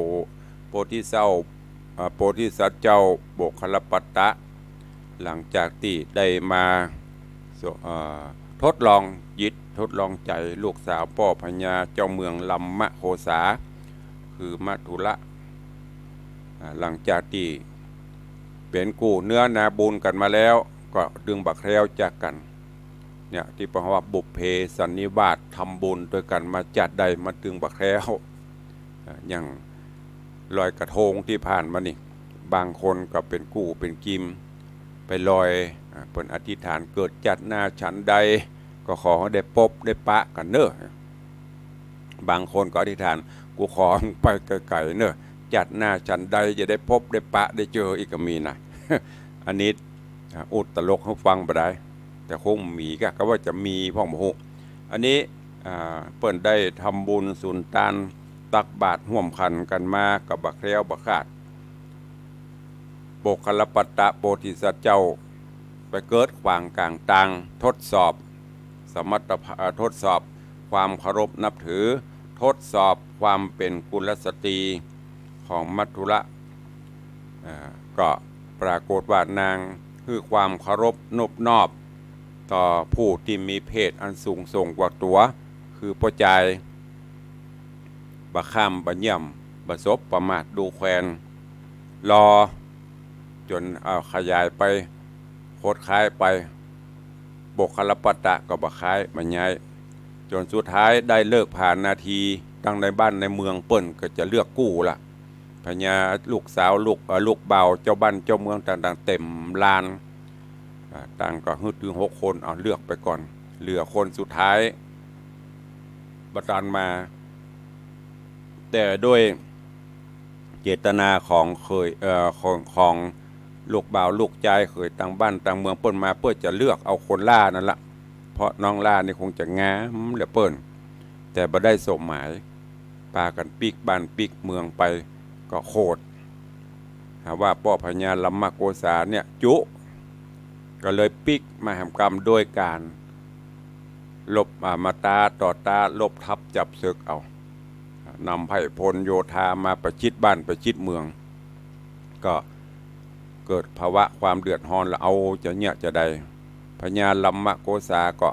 พธิสัตว์เจ้าโบกคลปตะหลังจากที่ได้มาทดลองจิตทดลองใจลูกสาวพ่อพญาเจ้าเมืองลัมมะโคสาคือมัทุระหลังจากที่เป็นกู้เนื้อนาบุญกันมาแล้วก็ดึงบักแคล้วจากกันเนี่ยที่แปลว่าบุพเพสันนิวาสทำบุญด้วยกันมาจัดใดมาดึงบักแคล้วอย่างลอยกระทงที่ผ่านมานี่บางคนก็เป็นกู้เป็นกิมไปลอยเป็นอธิษฐานเกิดจัดหน้าฉันใดก็ขอให้ได้พบได้ปะกันเนอะบางคนก็อธิษฐานกูขอไปไกลๆเนอะจัดหน้าฉันใดจะได้พบได้ปะได้เจออีกก็มีนะอันนี้อุดตลกให้ฟังไปได้แต่คงมีก็ว่าจะมีพ่อหมูอันนี้เปิ่นได้ทำบุญสุนทานตักบาตรห่วมขันกันมากับบักแคล้วบักขาดโบกคลปตะโพธิสัตว์เจ้าไปเกิดขวางกลางตังทดสอบสมรรถภาพทดสอบความเคารพนับถือทดสอบความเป็นกุลสตรีของมัทุระก็ปรากฏว่านางคือความเคารพนบนอบต่อผู้ที่มีเพศอันสูงส่งกว่าตัวคือพ่อใจบะข้ามบะเยี่ยมบะซบประมาทดูแควนรอจนขยายไปโคตรคล้ายไปโบกคลปตะก็บะคล้ายมันย้ายจนสุดท้ายได้เลิกผ่านนาทีตั้งในบ้านในเมืองเปิ้นก็จะเลือกกู้ละพญาลูกสาวลูกเบาเจ้าบ้านเจ้าเมืองต่างๆเต็มลานต่างก็ฮึดถึง6 คนเอาเลือกไปก่อนเหลือคนสุดท้ายบัดมาแต่ด้วยเจตนาของของลูกบ่าวลูกใจเคยต่างบ้านต่างเมืองเปิ้นมาเพื่อจะเลือกเอาคนล่านั่นละเพราะน้องล่านี่คงจะงามเหลือเปิ้นแต่บ่ได้สมหมายพากันปิกบ้านปิกเมืองไปก็โคตรหาว่าพ่อพญาลัมมะโกษาเนี่ยจุก็เลยปิกมาทำกรรมโดยการลบมาตาต่อตาลบทับจับศึกเอานำไพพลโยธามาประชิดบ้านประชิดเมืองก็เกิดภาวะความเดือดร้อนแล้วเอาจะเนี่ยจะใดพญาลัมมะโกษาก็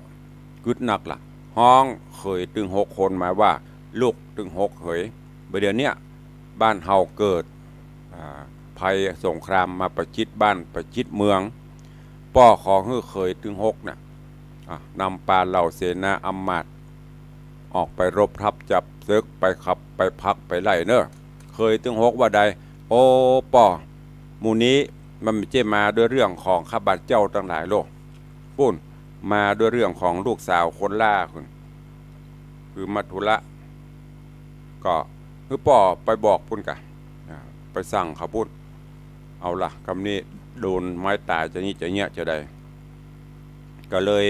กึดนักละห้องเคยถึง6 คนหมายว่าลูกถึง6เคยเดี๋ยวนี้บ้านเฮาเกิดภัยสงครามมาประชิดบ้านประชิดเมืองป้อของเคยถึง6น่ะนำปาเหล่าเสนาอำมาตย์ออกไปรบทับจับศึกไปขับไปพักไปไล่เนอะเคยถึง6ว่าใดโอ้ป้อหมู่นี้มันไม่ใช่มาด้วยเรื่องของข้าพเจ้าทั้งหลายโลกปุ่นมาด้วยเรื่องของลูกสาวคนล่าคุณคือมัทุระก็คือป้อไปบอกพุ่นกะไปสั่งเขาพุ่นเอาละคำนี้โดนไม้ตายจะนี้จะเงี้ยจะใดก็เลย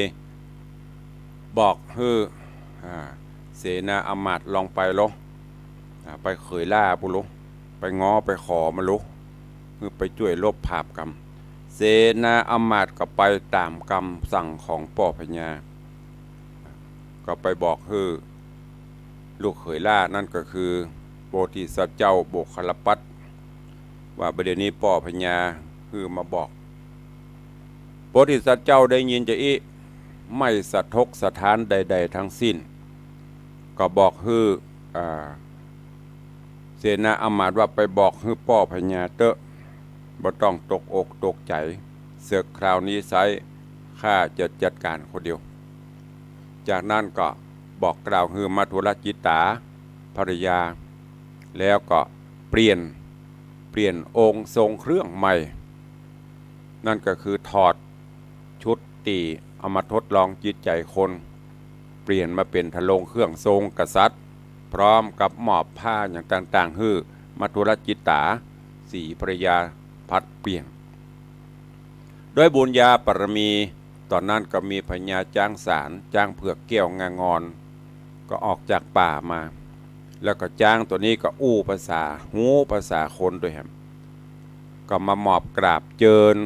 บอกคือเสนาอำมาตย์ลองไปลงไปเขยล่าปุลุไปง้อไปขอมาลุคือไปช่วยลบภาพกรรมเสนาอำมาตย์ก็ไปตามคำสั่งของพ่อพญาก็ไปบอกคือลูกเขยล่านั่นก็คือโพธิสัตว์เจ้าโบกคลปัตว่าประเดี๋ยวนี้พ่อพญาคือมาบอกโพธิสัตว์เจ้าได้ยินจะอีไม่สะทกสถานใดๆทั้งสิ้นก็บอกคือเสนาอำมาตย์ว่าไปบอกคือพ่อพญาเตอะบ่ต้องตกอกตกใจเสือกคราวนี้ไซข้าจะจัดการคนเดียวจากนั้นก็บอกกล่าวคือมัทุรจิตาภริยาแล้วก็เปลี่ยนองค์ทรงเครื่องใหม่นั่นก็คือถอดชุดตีเอามาทดลองจิตใจคนเปลี่ยนมาเป็นทะลงเครื่องทรงกษัตริย์พร้อมกับหมอบผ้าอย่างต่างๆฮือมัทุรจิตา สีภรยาพัดเปียงด้วยบุญญาปรมีตอนนั้นก็มีพญาจ้างสารจ้างเผือกแก้วงางอนก็ออกจากป่ามาแล้วก็จ้างตัวนี้ก็อู้ภาษาหูภาษาคนด้วยครับก็มาหมอบกราบเจิญ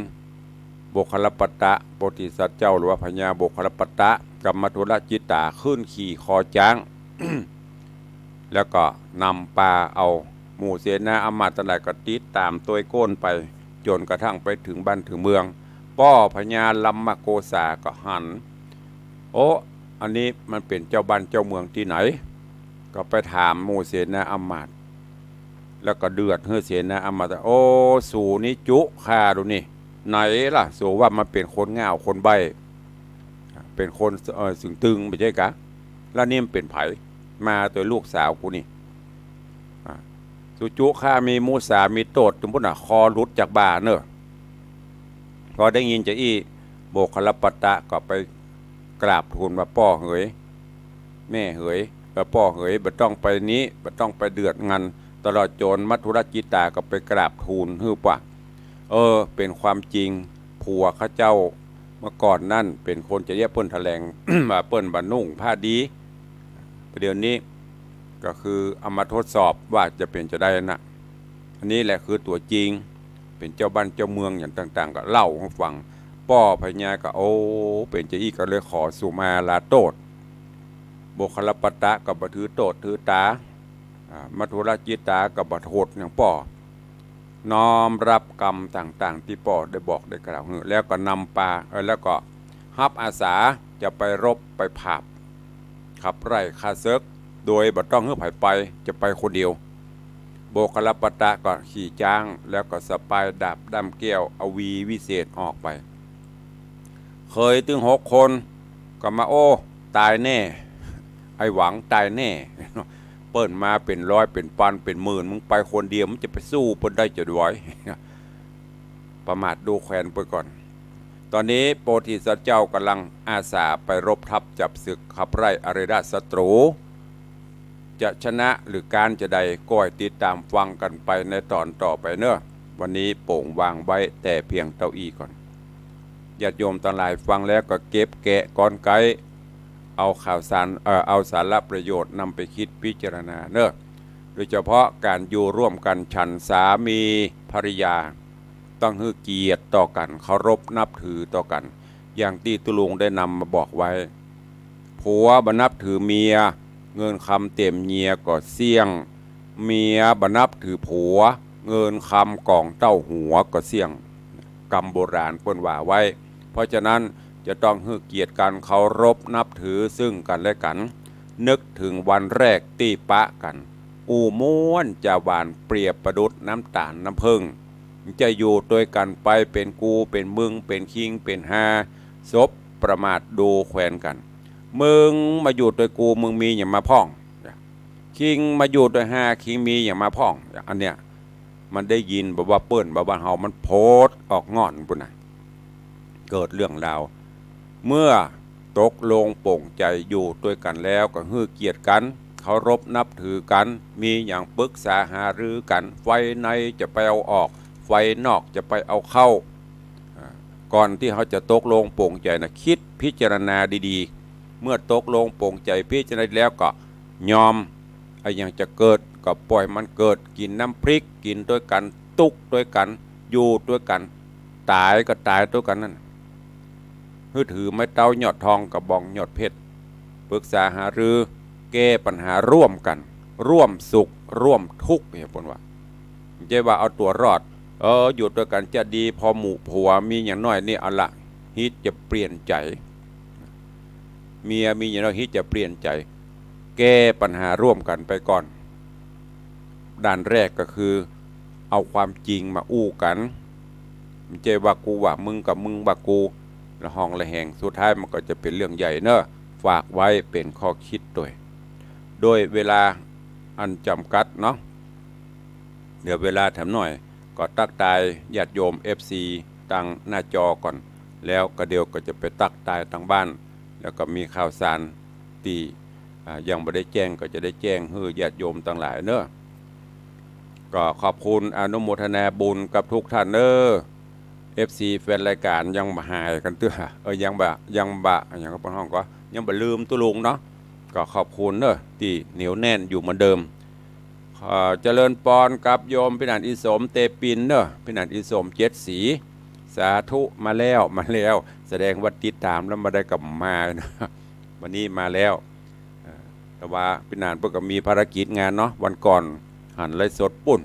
โบคลปตะโพธิสัตว์เจ้าหรือว่าพญาโบคลปตะกับมัทุรจิตาขึ้นขี่คอจ้าง แล้วก็นำปลาเอาหมู่เสนาอมาตย์ทั้งหลายก็ติดตามตัวโก้นไปจนกระทั่งไปถึงบ้านถึงเมืองป้อพญาลัมมโกษาก็หันโอ้อันนี้มันเป็นเจ้าบ้านเจ้าเมืองที่ไหนก็ไปถามหมู่เสนาอมาตย์แล้วก็เดือดเฮือเสนาอมาตย์โอ้สู่นี้จุข้าดูนี่ไหนล่ะสู่ว่ามันเป็นคนง่าวคนใบเป็นคนสึงตึงไม่ใช่กะแล้วนี่มันเป็นไผมาตัวลูกสาวกูนี่สุจุข้ามีมูสามีโตดถึงพุ่นคอรุดจากบ่าเนอะพอได้ยินจะอี้โบคลปตะก็ไปกราบทูลว่าป้อเหยแม่เหยป้อเหยบ่ต้องไปนี้บ่ต้องไปเดือดงันตลอดโจรมัทุรจิตาก็ไปกราบทูลฮือป่ะเป็นความจริงผัวข้าเจ้าเมื่อก่อนนั่นเป็นคนจะเรียกเปิ้นแถลง ว่าเปิ้นบรรนุ่งผ้าดีเดี๋ยวนี้ก็คือเอามาทดสอบว่าจะเป็นจะได้นะอันนี้แหละคือตัวจริงเป็นเจ้าบ้านเจ้าเมืองอย่างต่างๆก็เล่าให้ฟังป้อพญาก็โอ้เป็นจะอีกก็เลยขอสุมาลาโตดโบคลปตะกับบัถือโตดถือตามัทุรจิตากับบัโทษอย่างป้อน้อมรับกรรมต่างๆที่ป้อได้บอกได้กล่าวแล้วก็นำปลาแล้วก็ฮับอาสาจะไปรบไปผาบขับไร่คาเซิกโดยบัต้องเฮือไผไปจะไปคนเดียวโบคลปตะก็ขี่จ้างแล้วก็สปายดาบดำแก้วอวีวิเศษออกไปเคยถึง6 คนก็มาโอ้ตายแน่ไอหวังตายแน่เปิ้นมาเป็นร้อยเป็นพันเป็นหมื่นมึงไปคนเดียวมึงจะไปสู้เปิ้นได้จะไหวประมาทดูแควนไปก่อนตอนนี้โพธิสัตว์เจ้ากำลังอาสาไปรบทัพจับศึกขับไล่อริราชศัตรูจะชนะหรือการจะใดก็ให้ติดตามฟังกันไปในตอนต่อไปเนอะวันนี้โป่งวางไว้แต่เพียงเต้าอี้ก่อนญาติโยมทั้งหลายฟังแล้วก็เก็บแกะก้อนไกเอาข่าวสารเอาสาระประโยชน์นำไปคิดพิจารณาเนอะโดยเฉพาะการอยู่ร่วมกันฉันสามีภริยาต้องให้เกียรติต่อกันเคารพนับถือต่อกันอย่างที่ตุลุงได้นำมาบอกไว้ผัวบนับถือเมียเงินคำเต็มเมียก็เสี่ยงเมียบนับถือผัวเงินคำกองเต้าหัวก็เสี่ยงกรรมโบราณเปิ้นว่าไว้เพราะฉะนั้นจะต้องให้เกียรติกันเคารพนับถือซึ่งกันและกันนึกถึงวันแรกตีปะกันอูม้วนจะหวานเปรียบประดุจน้ำตาลน้ำผึ้งจะอยู่ด้วยกันไปเป็นกูเป็นมึงเป็นคิงเป็นฮาศพประมาทดูแขวนกันมึงมาอยู่ด้วยกูมึงมีอย่างมาพ่องคิงมาอยู่ด้วยฮาคิงมีอย่างมาพ่องอันเนี้ยมันได้ยินบอกว่าเปิ้นบอกว่าเฮามันโพดออกงอนปุ่นนะเกิดเรื่องราวเมื่อตกลงโปร่งใจอยู่ด้วยกันแล้วก็ฮือเกียรติกันเคารพนับถือกันมีอย่างปรึกษาหารือกันไฟในจะไปเอาออกไฟนอกจะไปเอาเข้าก่อนที่เขาจะตกลงโปร่งใจนะคิดพิจารณาดีๆเมื่อตกลงโปร่งใจพิจารณาแล้วก็ยอมไอ้อย่างจะเกิดก็ปล่อยมันเกิดกินน้ำพริกกินด้วยกันตุกด้วยกันอยู่ด้วยกันตายก็ตายด้วยกันนั่นถือไม้เต้ายอดทองกับบองยอดเพชรปรึกษาหารือแก้ปัญหาร่วมกันร่วมสุขร่วมทุกข์เนี่ยผมว่าไม่ใช่ว่าเอาตัวรอดอยู่ด้วยกันจะดีพอหมู่ผัวมีอย่างน้อยนี่เอาละฮิตจะเปลี่ยนใจเมียมีอย่างน้อยฮิตจะเปลี่ยนใจแก้ปัญหาร่วมกันไปก่อนด้านแรกก็คือเอาความจริงมาอู้กันไม่ใช่ว่ากูว่ามึงกับมึงว่ากูละห้องละแหงสุดท้ายมันก็จะเป็นเรื่องใหญ่เนอะฝากไว้เป็นข้อคิดโดยเวลาอันจำกัดเนาะเดี๋ยวเวลาทำหน่อยก็ตักตายญาติโยม FC ตั้งหน้าจอก่อนแล้วก็เดี๋ยวก็จะไปตักตายทางบ้านแล้วก็มีข่าวสารที่ยังไม่ได้แจ้งก็จะได้แจ้งให้ญาติโยมทั้งหลายเนอะ ก็ขอบคุณอนุโมทนาบุญกับทุกท่านFC แฟนรายการยังมาหายกันเตื้อยังก็เป็นห้องก็ยังบ่ลืมตุลุงเนาะก็ขอบคุณที่เหนียวแน่นอยู่เหมือนเดิมเจริญปอนกับโยมพินันอิสมเตปินพินันอิสมเจ็ดสีสาธุมาแล้วแสดงว่าติดตามแล้วมาได้กลับมานะวันนี้มาแล้วแต่ว่าพินันเพิ่งก็มีภารกิจงานเนาะวันก่อนหันไลฟ์สดปุ่น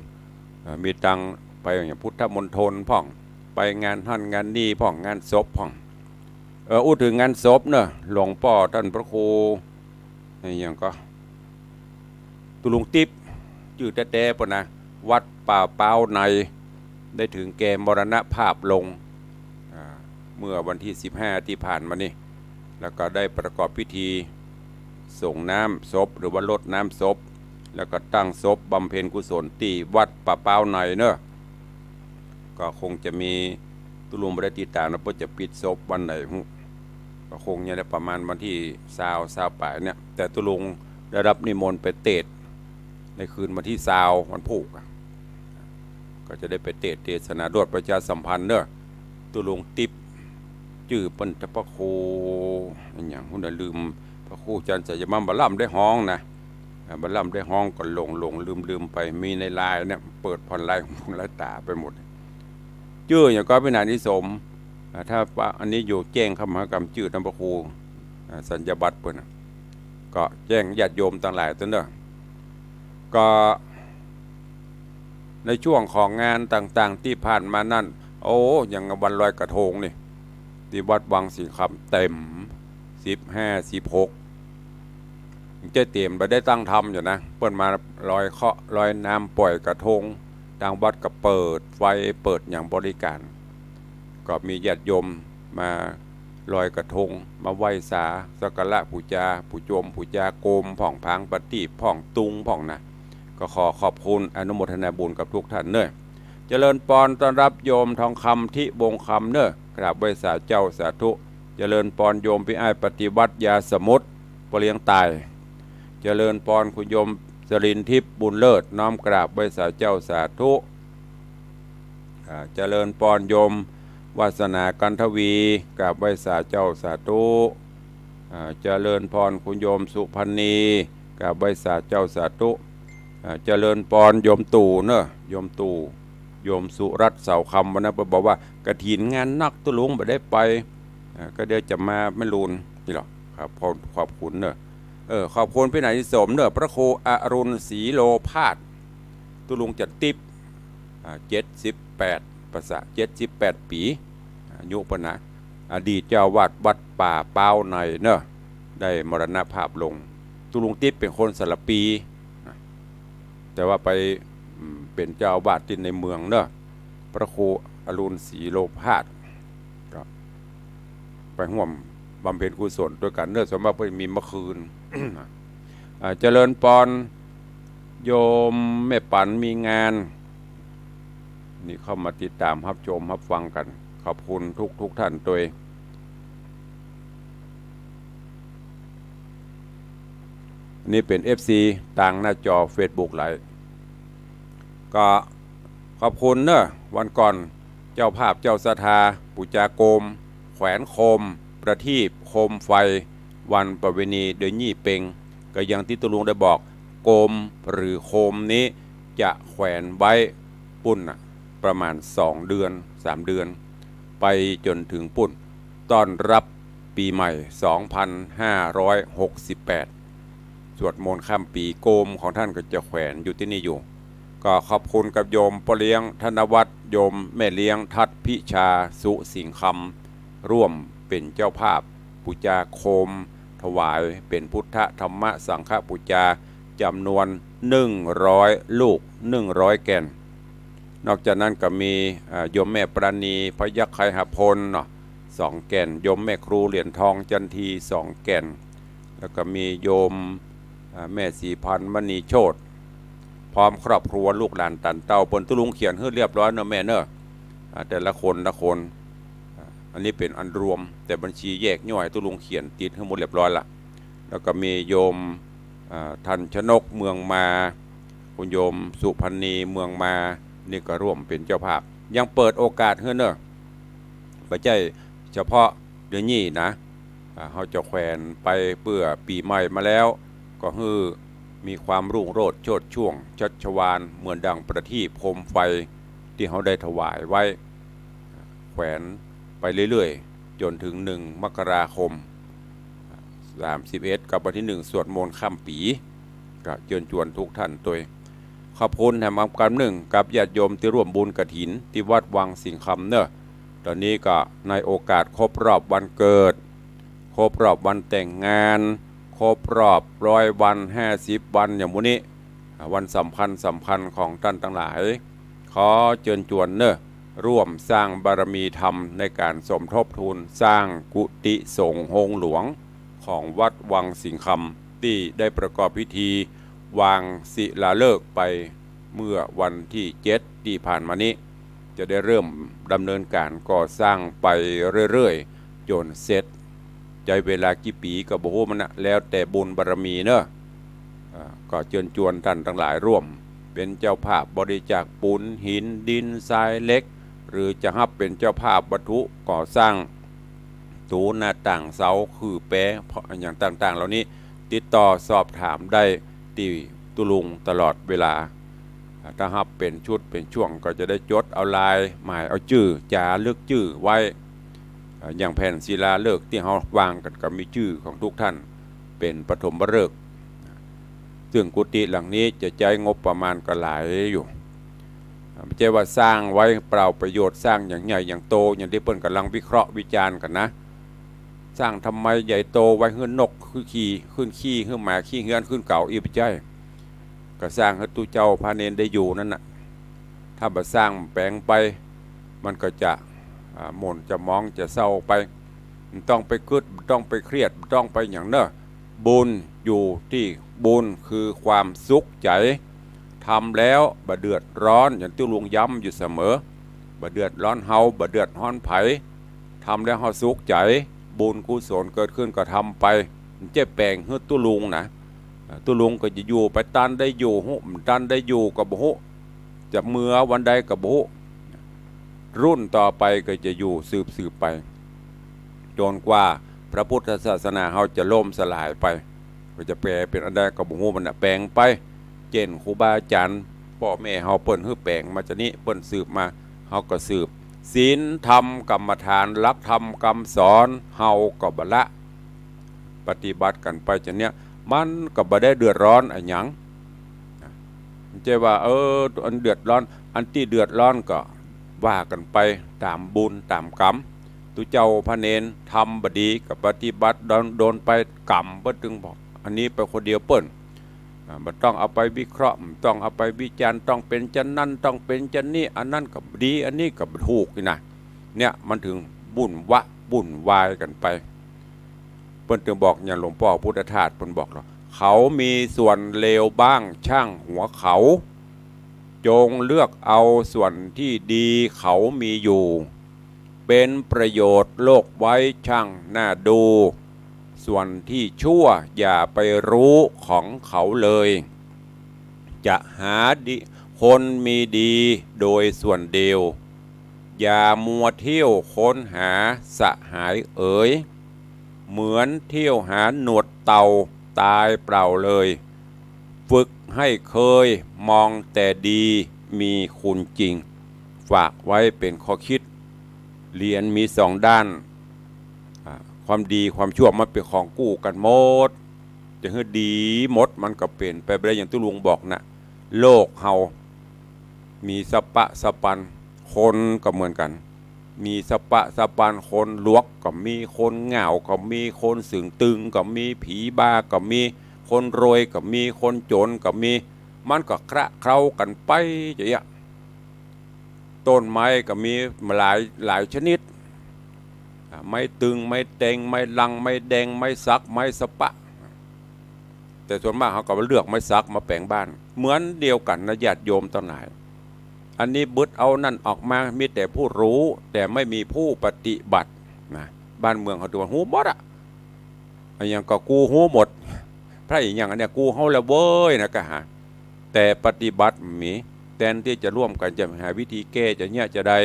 มีตังไปอย่างพุทธมณฑลพ่องไปงานท่านงานนี่พ่องงานศพพ่องอู้ถึงงานศพหลวงพ่อท่านพระครูอย่างก็ตุลุงติ๊บจื่อแต่ปนะวัดป่าเป้าในได้ถึงแก่มรณภาพลงเมื่อวันที่15ที่ผ่านมานี่แล้วก็ได้ประกอบพิธีส่งน้ำศพหรือว่ารดน้ำศพแล้วก็ตั้งศพบำเพ็ญกุศลที่วัดป่าเป้าในก็คงจะมีตุลุงบริติตามนะเพื่อจะปิดศพวันไหนก็คงจะได้ประมาณวันที่20ป่ายเนี่ยแต่ตุลุงได้รับนิมนต์ไปเทศในคืนวันที่20วันพุธก็จะได้ไปเทศนาด้วยประชาสัมพันธ์ตุลุงติ๊บจื่อปัญจพระครูอย่างหุ่นลืมพระครูจันทร์สยามบัลลัมได้ห้องนะบัลลัมได้ห้องก็หลงลืมไปมีในไลน์เนี่ยเปิดผ่อนไลน์ของไลน์ตาไปหมดจื่ออย่างก็เป็นนายนิสมถ้าอันนี้อยู่แจ้งคำมหากรรมจื่อท่านพระครูสัญญาบัตรเปิดก็แจ้งญาติโยมต่างหลายตัวก็ในช่วงของงานต่างๆที่ผ่านมานั่นอย่างวันลอยกระทงนี่ที่วัดวังสีคำเต็ม15 16จะเตรียมไปได้ตั้งทำอยู่นะเปิดมาลอยน้ำปล่อยกระทงทางวัดก็เปิดไฟเปิดอย่างบริการก็มีญาติโยมมาลอยกระทงมาไหว้สาสักการะปูโจมปูจาโกมผ่องพังปฏิผ่องตุงผ่องนะก็ขอบคุณอนุโมทนาบุญกับทุกท่านเจริญปอนต้อนรับโยมทองคำที่วงคำกราบไหว้สาเจ้าสาธุเจริญปอนโยมพี่อ้ายปฏิวัติยาสมุทรปเลียงตายเจริญปอนคุณโยมสรินทิพย์บุญเลิศน้อมกราบไหว้สาเจ้าสาธุเจริญปอนโยมวาสนากันทวีกราบไหว้สาเจ้าสาธุเจริญพรคุณโยมสุพรรณีกราบไหว้สาเจ้าสาธุเจริญปอนโยมตู่โยมตู่โยมสุรัตน์เสาคำวันนั้นไปบอกว่ากฐินงานนักตุลุงไม่ได้ไปก็เดี๋ยวจะมาไม่รุนนี่หรอครับขอบคุณขอบคุณพี่นายสมพระโคอรุณศรีโลภาสตุลุงจัดติ๊บ78ภาษา78 ปีอายุปนะอดีตเจ้าวาดวัดป่าเป้าในได้มรณภาพลงตุลุงติ๊บเป็นคนสระปีแต่ว่าไปเป็นเจ้าวาดที่ในเมืองพระโคอรุณศรีโลภาสก็ไปร่วมบำเพ็ญกุศลด้วยกันสมบัติมีเมื่อคืน เจริญปอนโยมแม่ปันมีงานนี่เข้ามาติดตามรับชมรับฟังกันขอบคุณทุกท่านตัวนี่เป็น FC ต่างหน้าจอ Facebook ไลฟ์ก็ขอบคุณวันก่อนเจ้าภาพเจ้าศรัทธาปุจาโกมแขวนโคมประทีปโคมไฟวันประเวณีเดือนยี่เปงก็ยังที่ตุลุงได้บอกโกมหรือโคมนี้จะแขวนไว้ปุ่นประมาณ2 เดือน 3 เดือนไปจนถึงปุ่นต้อนรับปีใหม่2568สวดมนต์ข้ามปีโกมของท่านก็จะแขวนอยู่ที่นี่อยู่ก็ขอบคุณกับโยมพ่อเลี้ยงธนวัฒน์โยมแม่เลี้ยงทัดพิชาสุสิงคำร่วมเป็นเจ้าภาพปูจาโคมถวายเป็นพุทธธรรมสังฆปูจาจำนวน100 ลูก100 แก่นนอกจากนั้นก็มีโยมแม่ปราณีพยัคฆ์ไคหพล2 แก่นโยมแม่ครูเหรียญทองจันที2 แก่นแล้วก็มีโยมแม่สีพันธ์มณีโชติพร้อมครอบครัวลูกหลานตันเต้าปนตุลุงเขียนให้เรียบร้อยแม่แต่ละคนอันนี้เป็นอันรวมแต่บัญชีแยกย่อยตุลุงเขียนติดให้หมดเรียบร้อยละแล้วก็มีโยมทันชนกเมืองมา คุณโยมสุพรรณีเมืองมานี่ก็ร่วมเป็นเจ้าภาพยังเปิดโอกาสให้เนอะไม่ใช่เฉพาะเดือนนี้นะเขาจะแขวนไปเพื่อปีใหม่มาแล้วก็คือมีความรุ่งโรจน์โชติช่วงชัชวาลเหมือนดังประทีปโคมไฟที่เขาได้ถวายไว้แขวนไปเรื่อยๆจนถึง1 มกราคม31กับวันที่1สวดมนต์ข้ามปีก็เชิญชวนทุกท่านตัวขอบคุณแห่งอันหนึ่งกับญาติโยมที่ร่วมบุญกฐินที่วัดวังสิงห์คำเนอะตอนนี้ก็ในโอกาสครบรอบวันเกิดครบรอบวันแต่งงานครบรอบ100 วัน50 วันอย่างมื้อนี้วันสำคัญของท่านทั้งหลายขอเชิญชวนเนอะร่วมสร้างบารมีธรรมในการสมทบทุนสร้างกุฏิสงฆ์องค์หลวงของวัดวังสิงห์คำที่ได้ประกอบพิธีวางศิลาฤกษ์ไปเมื่อวันที่7ที่ผ่านมานี้จะได้เริ่มดำเนินการก่อสร้างไปเรื่อยๆจนเสร็จใจเวลากี่ปีก็บ่ฮู้มันนะแล้วแต่บุญบารมีเนอะก็เชิญชวนท่านทั้งหลายร่วมเป็นเจ้าภาพบริจาคปูนหินดินทรายเล็กหรือจะรับเป็นเจ้าภาพวัตถุก่อสร้างตูหน้าต่างเสาคือแปะเพราะอย่างต่างๆเหล่านี้ติดต่อสอบถามได้ที่ตุลุงตลอดเวลาถ้ารับเป็นชุดเป็นช่วงก็จะได้จดเอาลายหมายเอาชื่อจารึกชื่อไว้อย่างแผ่นศิลาฤกษ์ที่เขาวางกันก็มีชื่อของทุกท่านเป็นปฐมฤกษ์ซึ่งกุฏิหลังนี้จะใช้งบประมาณก็หลายอยู่ไม่ใช่ว่าสร้างไว้เปล่าประโยชน์สร้างอย่างใหญ่อย่างโตอย่างที่เปิ้นกำลังวิเคราะห์วิจารณ์กันนะสร้างทำไมใหญ่โตไว้ขึ้นนกขึ้นขี่ขึ้นหมาขี้เฮือนขึ้นเก่าอีกใช่ก็สร้างให้ตู้เจ้าพระเนนได้อยู่นั่นน่ะถ้าบ่สร้างแปลงไปมันก็จะหม่นจะมองจะเศร้าไปต้องไปกึดต้องไปเครียดต้องไปอย่างเนอะบุญอยู่ที่บุญคือความสุขใจทำแล้วบ่เดือดร้อนอย่างที่ลุงย้ำอยู่เสมอบ่เดือดร้อนเฮาบ่เดือดร้อนไผทำแล้วเฮาสุขใจบุญกุศลเกิดขึ้นก็ทำไปเจ๊แปลงเฮือตุลุงนะตุลุงก็จะอยู่ไปตันได้อยู่หุตันได้อยู่กับบุจะเมื่อวันใดกับบุรุ่นต่อไปก็จะอยู่สืบไปจนกว่าพระพุทธศาสนาเขาจะล่มสลายไปก็จะแปลเป็นอันใดกับบุมันแปลงไปเจนครูบาอาจารย์พ่อแม่เขาเปิ้นฮือแปลงมาจากนี้เปิ้นสืบมาเขาก็สืบศีลธรรมกรรมฐานหลักธรรมคำสอนเฮาก็บ่ละปฏิบัติกันไปจากเนี้ยมันก็บ่ได้เดือดร้อนอะไรหยังไม่ใช่ว่าอันเดือดร้อนอันที่เดือดร้อนก็ว่ากันไปตามบุญตามกรรมตุเจ้าพระเนนทำบดีกับปฏิบัติโดนไปกรรมเปิ้นถึงบอกอันนี้ไปคนเดียวเปิ้นมันต้องเอาไปวิเคราะห์ต้องเอาไปวิจารณ์ต้องเป็นจันนั่นต้องเป็นจันนี่อันนั้นกับดีอันนี้กับถูกนะเนี่ยมันถึงบุ่นวายกันไปเปิ้นถึงบอกอย่างหลวงพ่อพุทธทาสเปิ้นบอกเขามีส่วนเลวบ้างช่างหัวเขาจงเลือกเอาส่วนที่ดีเขามีอยู่เป็นประโยชน์โลกไว้ช่างน่าดูส่วนที่ชั่วอย่าไปรู้ของเขาเลยจะหาคนมีดีโดยส่วนเดียวอย่ามัวเที่ยวค้นหาสหายเอ๋ยเหมือนเที่ยวหาหนวดเต่าตายเปล่าเลยฝึกให้เคยมองแต่ดีมีคุณจริงฝากไว้เป็นข้อคิดเรียนมี2 ด้านความดีความชั่วมันเป็นของกู้กันหมดจะให้ดีหมดมันก็เป็นไปได้อย่างที่ลุงบอกนะโลกเฮามีสปะสปันคนก็เหมือนกันมีสปะสปันคนลวกก็มีคนเหงาก็มีคนสึงตึงก็มีผีบ้าก็มีคนรวยก็มีคนจนก็มีมันก็คระเคล้ากันไปอย่างเงี้ยต้นไม้ก็มีหลายชนิดไม่ตึงไม่เต็งไม่ลังไม่แดงไม่ซักไม่สปะแต่ส่วนมากเขาก็เลือกไม่ซักมาแปลงบ้านเหมือนเดียวกันนะญาติโยมตอนไหนอันนี้บึดเอานั่นออกมามีแต่ผู้รู้แต่ไม่มีผู้ปฏิบัตินะบ้านเมืองเขาตัวหูหมดอะอย่างก็กูหูหมดพระอย่างอันเนี้ยกูเฮาแล้วเว้ยนะกะฮะ แต่ปฏิบัติมีแทนที่จะร่วมกันจะหาวิธีแก้จะเนี่ยจะได้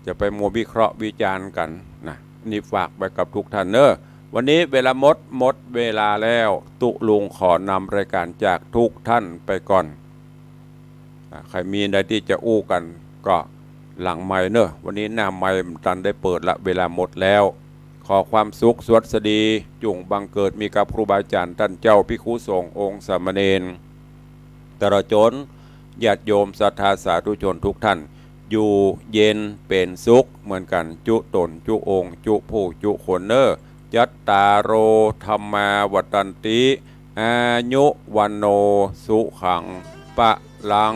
จะไปมัววิเคราะห์วิจารณ์กันนะนี่ฝากไปกับทุกท่านเนอะวันนี้เวลาหมดเวลาแล้วตุลุงขอนำรายการจากทุกท่านไปก่อนใครมีอะไรที่จะอู้กันก็หลังไมค์เนอะวันนี้หน้าไมค์ตันได้เปิดละเวลาหมดแล้วขอความสุขสวัสดีจุงบังเกิดมีกับครูบาอาจารย์ท่านเจ้าภิกขุสงฆ์องค์สามเณรตลอดจนญาติโยมศรัทธาสาธุชนทุกท่านอยู่เย็นเป็นสุขเหมือนกันจุตนจุองค์จุผู้จุคนเนอยัตตาโรธรรมาวัตันติอายุวันโนสุขังปะลัง